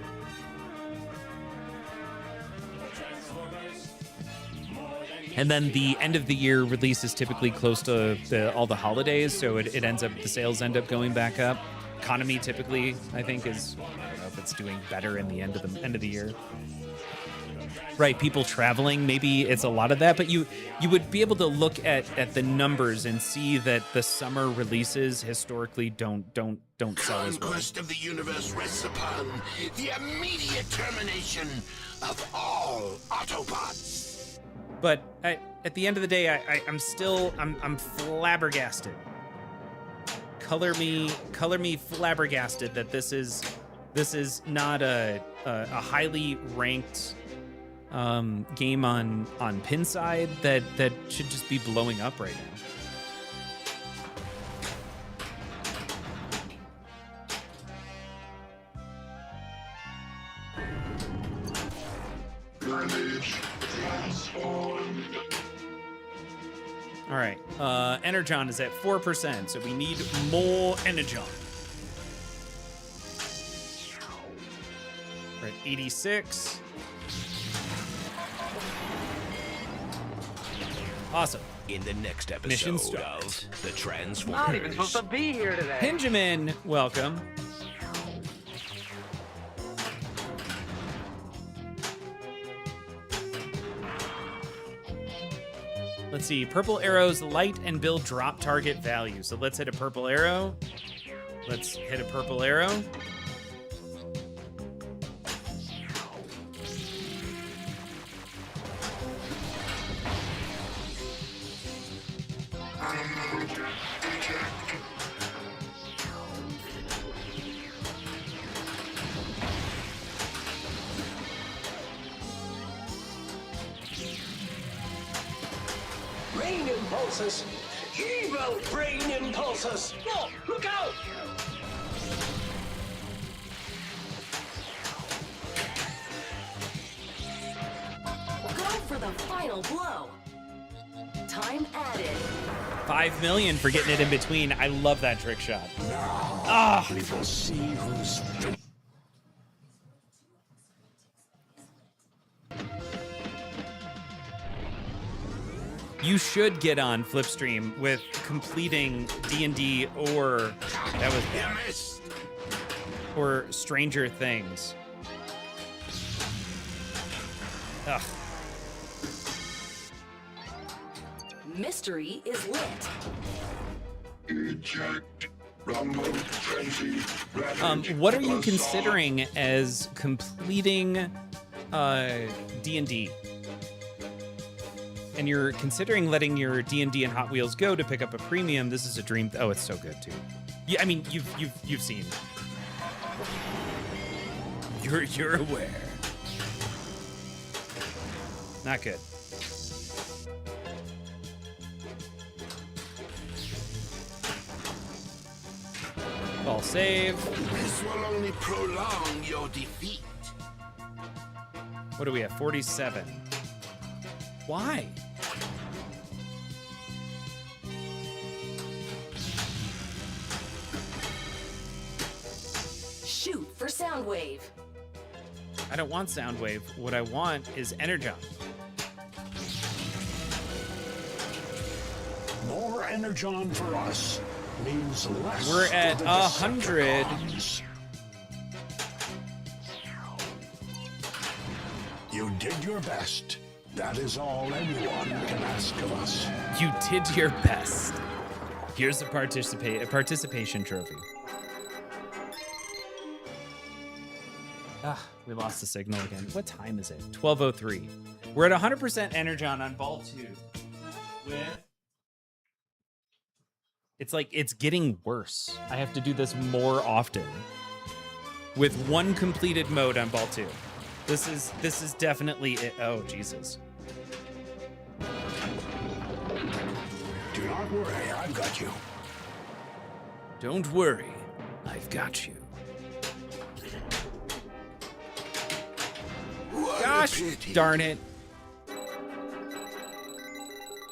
Speaker 1: And then the end of the year release is typically close to all the holidays, so the sales end up going back up. Economy typically, I think, is, I don't know if it's doing better in the end of the year. Right, people traveling, maybe it's a lot of that, but you would be able to look at the numbers and see that the summer releases historically don't sell as well.
Speaker 3: Conquest of the universe rests upon the immediate termination of all Autobots.
Speaker 1: But at the end of the day, I'm flabbergasted. Color me flabbergasted that this is not a highly ranked game on Pinside that should just be blowing up right now. All right, Energon is at 4%, so we need more Energon. We're at 86. Awesome.
Speaker 6: In the next
Speaker 1: Mission
Speaker 6: episode
Speaker 1: start.
Speaker 6: of The Transformers.
Speaker 5: Not even supposed to be here today.
Speaker 1: Benjamin, welcome. Let's see, purple arrows light and build drop target value. So let's hit a purple arrow. Let's hit a purple arrow.
Speaker 5: Brain impulses! Evil brain impulses! Oh, look out!
Speaker 4: Go for the final blow. Time added.
Speaker 1: 5 million for getting it in between. I love that trick shot.
Speaker 3: We will see who's
Speaker 1: You should get on Flipstream with completing D&D or that was bad, or Stranger Things. Ugh.
Speaker 4: Mystery is lit.
Speaker 3: eject. Rumble, frenzy,
Speaker 1: What are you considering as completing D&D? and you're considering letting your D&D and Hot Wheels go to pick up a premium, this is a dream. Oh, it's so good too. Yeah, I mean, you've seen. You're aware. Not good. Ball save.
Speaker 3: This will only prolong your defeat.
Speaker 1: What do we have? 47. Why?
Speaker 4: Shoot for Soundwave.
Speaker 1: I don't want Soundwave. What I want is Energon.
Speaker 3: More energon for us means less.
Speaker 1: We're at
Speaker 3: to the
Speaker 1: 100.
Speaker 3: Decepticons. You did your best. That is all anyone can ask of us.
Speaker 1: You did your best. Here's a participation trophy. Ah, we lost the signal again. What time is it? 12:03. We're at 100% Energon on ball 2. It's like it's getting worse. I have to do this more often. With one completed mode on ball 2. This is definitely it. Oh, Jesus.
Speaker 3: Do not worry, I've got you.
Speaker 1: Don't worry. I've got you.
Speaker 3: What a
Speaker 1: Gosh
Speaker 3: pity.
Speaker 1: darn it.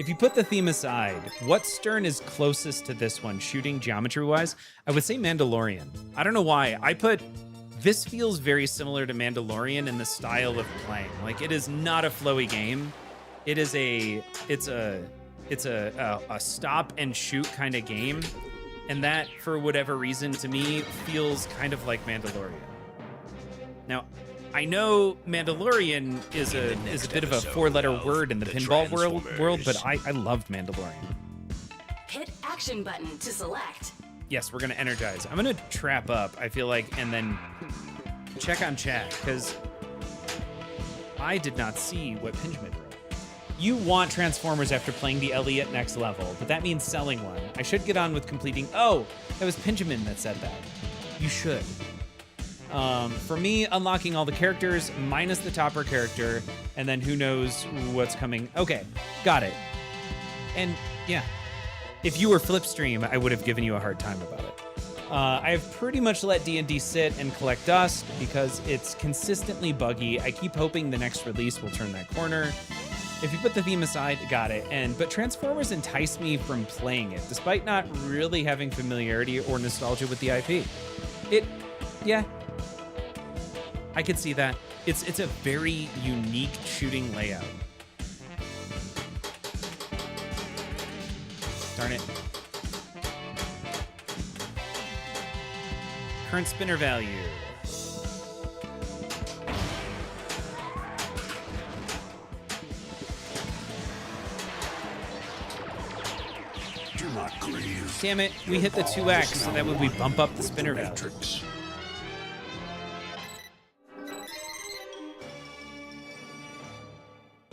Speaker 1: If you put the theme aside, what Stern is closest to this one, shooting geometry-wise? I would say Mandalorian. I don't know why. This feels very similar to Mandalorian in the style of playing. Like, it is not a flowy game. It's a stop and shoot kind of game. And that, for whatever reason, to me, feels kind of like Mandalorian. Now, I know Mandalorian is a bit of a four-letter word in the pinball world, but I loved Mandalorian.
Speaker 4: Hit action button to select.
Speaker 1: Yes, we're gonna energize. I'm gonna trap up, I feel like, and then check on chat, because I did not see what Pinjamin wrote. You want Transformers after playing the Elliot next level, but that means selling one. I should get on with completing. Oh, that was Pinjamin that said that. You should. For me, unlocking all the characters minus the topper character, and then who knows what's coming. Okay, got it. And yeah, if you were Flipstream, I would have given you a hard time about it. I have pretty much let D&D sit and collect dust because it's consistently buggy. I keep hoping the next release will turn that corner. If you put the theme aside, got it. But Transformers enticed me from playing it, despite not really having familiarity or nostalgia with the IP. Yeah, I could see that. It's a very unique shooting layout. Darn it. Current spinner value.
Speaker 3: Do not grieve.
Speaker 1: Damn it, we hit the 2x, so that would we bump up the spinner value.
Speaker 3: Matrix.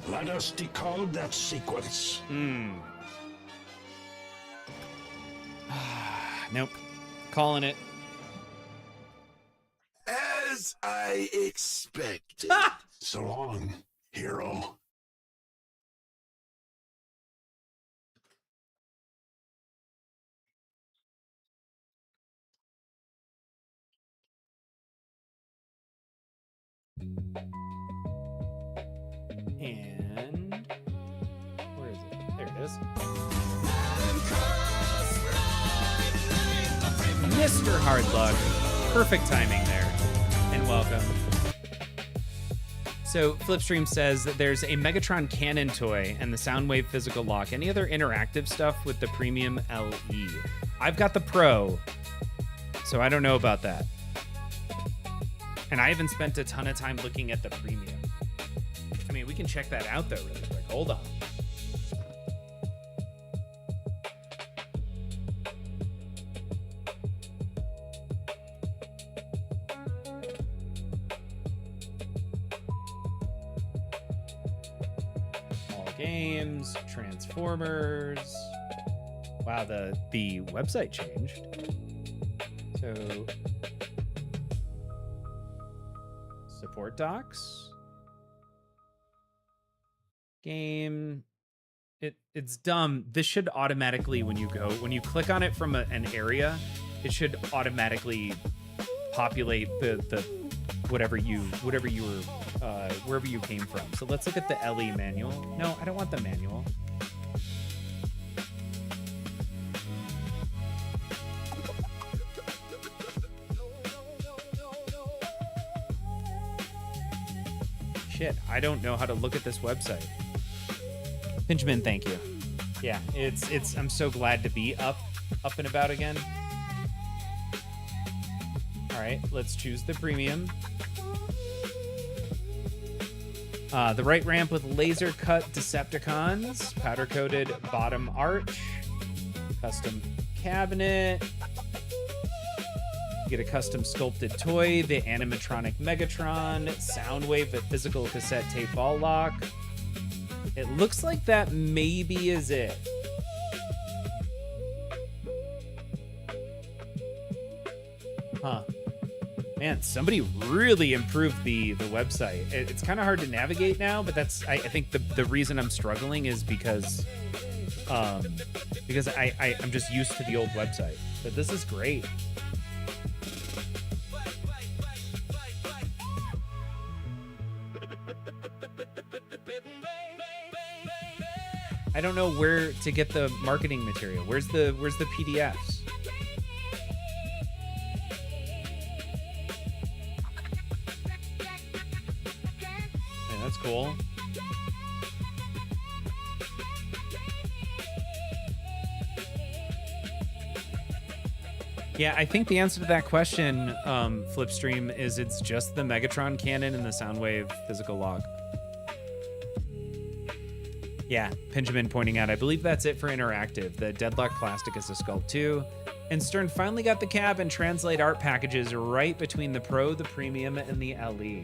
Speaker 3: Let us decode that sequence.
Speaker 1: Nope. Calling it.
Speaker 3: As I expected. So long, hero.
Speaker 1: And where is it? There it is. Mr. Hard Luck. Perfect timing there. And welcome. So Flipstream says that there's a Megatron Cannon toy and the Soundwave physical lock. Any other interactive stuff with the premium LE? I've got the Pro, so I don't know about that. And I haven't spent a ton of time looking at the premium. I mean, we can check that out though really quick. Hold on. All games, Transformers. Wow, the website changed. So support docs. Game. It's dumb. This should automatically, when you click on it from an area, it should automatically populate the whatever you were wherever you came from. So let's look at the LE manual. No, I don't want the manual. Shit, I don't know how to look at this website. Benjamin, thank you. Yeah, it's I'm so glad to be up and about again. All right, let's choose the premium. The right ramp with laser cut Decepticons, powder coated bottom arch, custom cabinet. You get a custom sculpted toy, the animatronic Megatron, Soundwave, the physical cassette tape ball lock. It looks like that maybe is it. Huh. Man, somebody really improved the website. It's kind of hard to navigate now, but that's I think the reason I'm struggling is because I'm just used to the old website. But this is great. I don't know where to get the marketing material. Where's the PDFs? Yeah, that's cool. Yeah, I think the answer to that question, Flipstream, is it's just the Megatron cannon and the Soundwave physical log. Yeah, Benjamin pointing out, I believe that's it for interactive. The Deadlock Plastic is a sculpt too. And Stern finally got the cab and translate art packages right between the Pro, the Premium, and the LE. You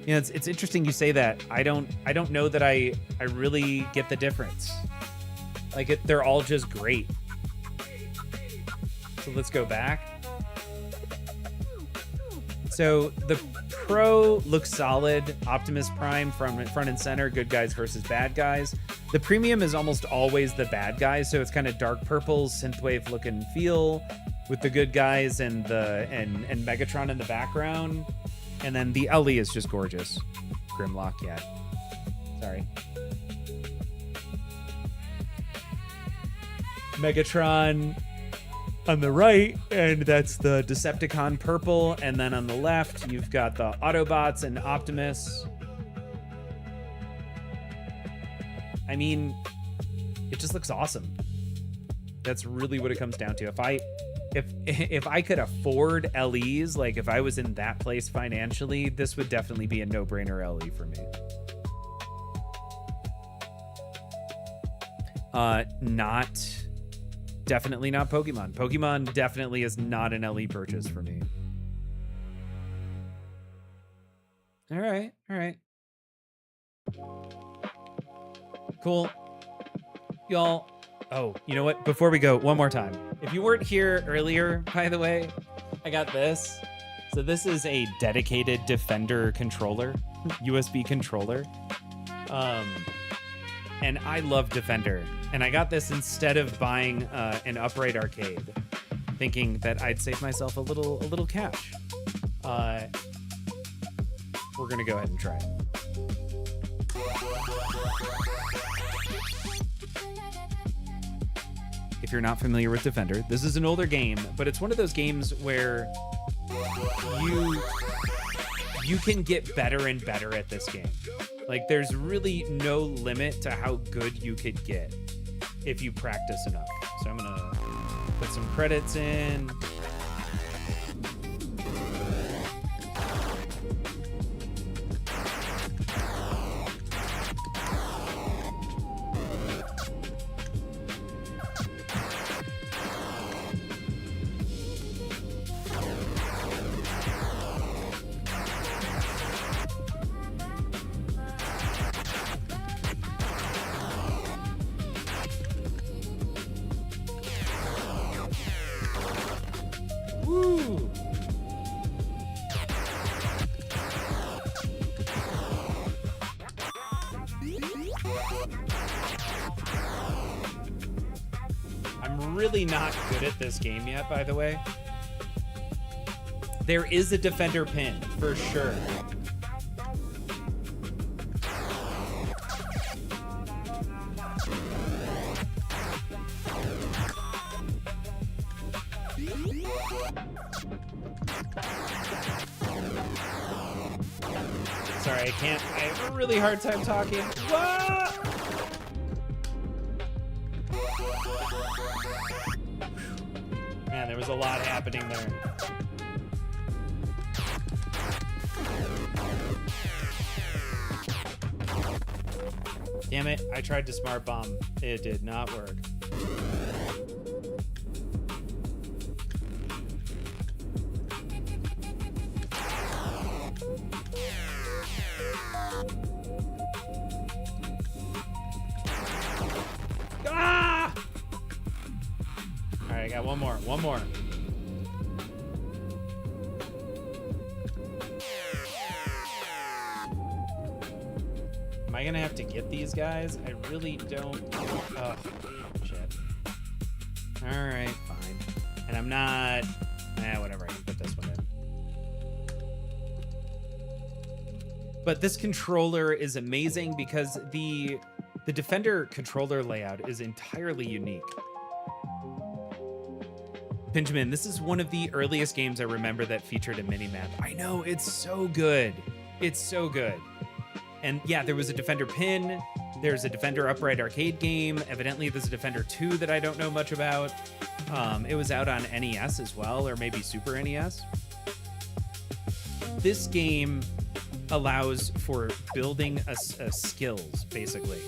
Speaker 1: know, it's interesting you say that. I don't know that I really get the difference. Like they're all just great. So let's go back. So the Pro looks solid. Optimus Prime from front and center, good guys versus bad guys. The Premium is almost always the bad guys, so it's kind of dark purple, synthwave look and feel with the good guys and Megatron in the background. And then the LE is just gorgeous. Grimlock, yeah. Sorry. Megatron on the right, and that's the Decepticon purple, and then on the left you've got the Autobots and Optimus. I mean, it just looks awesome. That's really what it comes down to. If I could afford LEs, like if I was in that place financially, this would definitely be a no-brainer LE for me. Definitely not Pokemon. Pokemon definitely is not an LE purchase for me. All right. Cool. Y'all. Oh, you know what? Before we go, one more time. If you weren't here earlier, by the way, I got this. So this is a dedicated Defender controller, USB controller. And I love Defender. And I got this instead of buying an upright arcade, thinking that I'd save myself a little cash. We're gonna go ahead and try it. If you're not familiar with Defender, this is an older game, but it's one of those games where you can get better and better at this game. Like, there's really no limit to how good you could get if you practice enough. So I'm gonna put some credits in. really not good at this game yet, by the way. There is a defender pin, for sure. Sorry, I can't. I have a really hard time talking. Whoa! Man, there was a lot happening there. Damn it, I tried to smart bomb. It did not work. Ah! All right, I got one more. Am I gonna have to get these guys? I really don't. Oh, shit. All right, fine. And I'm not. Whatever. I can put this one in. But this controller is amazing because the Defender controller layout is entirely unique. Benjamin, this is one of the earliest games I remember that featured a minimap. I know, it's so good. It's so good. And yeah, there was a Defender pin. There's a Defender upright arcade game. Evidently, there's a Defender 2 that I don't know much about. It was out on NES as well, or maybe Super NES. This game allows for building a skills, basically.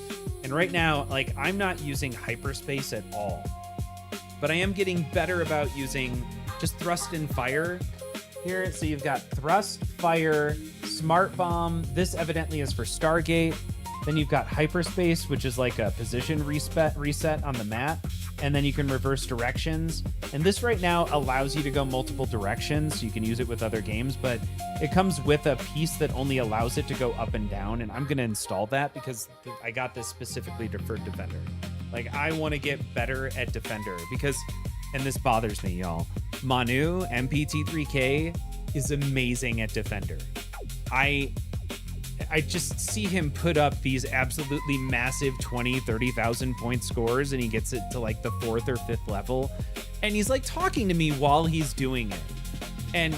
Speaker 1: And right now, like, I'm not using hyperspace at all. But I am getting better about using just thrust and fire here. So you've got thrust, fire, smart bomb. This evidently is for Stargate. Then you've got hyperspace, which is like a position reset on the map. And then you can reverse directions. And this right now allows you to go multiple directions. So you can use it with other games, but it comes with a piece that only allows it to go up and down. And I'm going to install that because I got this specifically for Defender. Like, I want to get better at Defender because, and this bothers me, y'all, Manu, MPT3K, is amazing at Defender. I just see him put up these absolutely massive 20, 30,000 point scores, and he gets it to like the 4th or 5th level. And he's like talking to me while he's doing it. And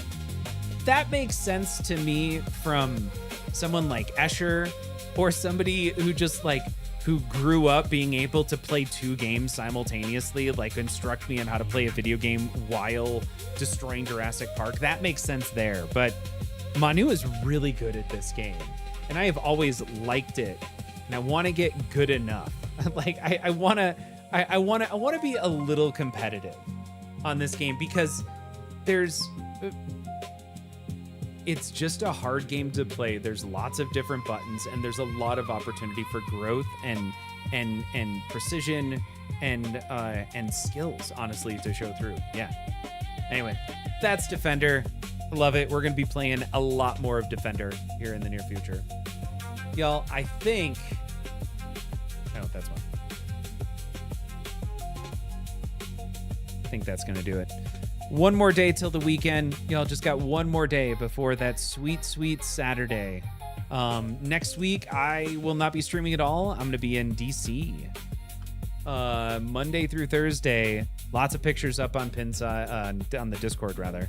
Speaker 1: that makes sense to me from someone like Escher, or somebody who just like, who grew up being able to play 2 games simultaneously, like instruct me on how to play a video game while destroying Jurassic Park. That makes sense there. But Manu is really good at this game, and I have always liked it, and I want to get good enough. Like, I want to be a little competitive on this game because it's just a hard game to play. There's lots of different buttons, and there's a lot of opportunity for growth and precision and skills, honestly, to show through. Yeah. Anyway, that's Defender. I love it. We're going to be playing a lot more of Defender here in the near future. Y'all, I think... Oh, that's one. I think that's going to do it. One more day till the weekend. Y'all just got one more day before that sweet, sweet Saturday. Next week, I will not be streaming at all. I'm going to be in DC. Monday through Thursday. Lots of pictures up on on the Discord, rather.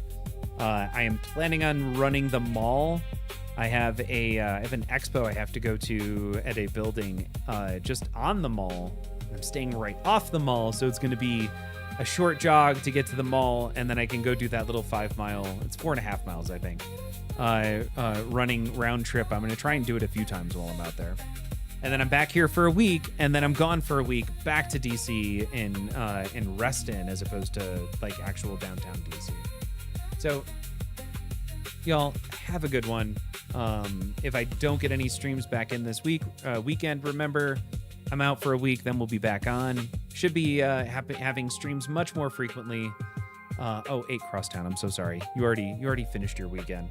Speaker 1: I am planning on running the mall. I have an expo I have to go to at a building just on the mall. I'm staying right off the mall, so it's going to be a short jog to get to the mall, and then I can go do that little 5 mile. It's 4.5 miles, I think. Running round trip. I'm going to try and do it a few times while I'm out there. And then I'm back here for a week, and then I'm gone for a week back to DC in Reston, as opposed to like actual downtown DC. So y'all have a good one. If I don't get any streams back in this weekend, remember, I'm out for a week, then we'll be back on. Should be having streams much more frequently. 8 Crosstown, I'm so sorry. You already finished your weekend.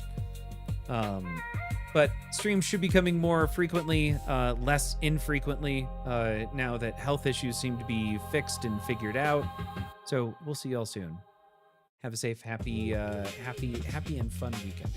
Speaker 1: But streams should be coming more frequently, less infrequently, now that health issues seem to be fixed and figured out. So we'll see y'all soon. Have a safe, happy and fun weekend.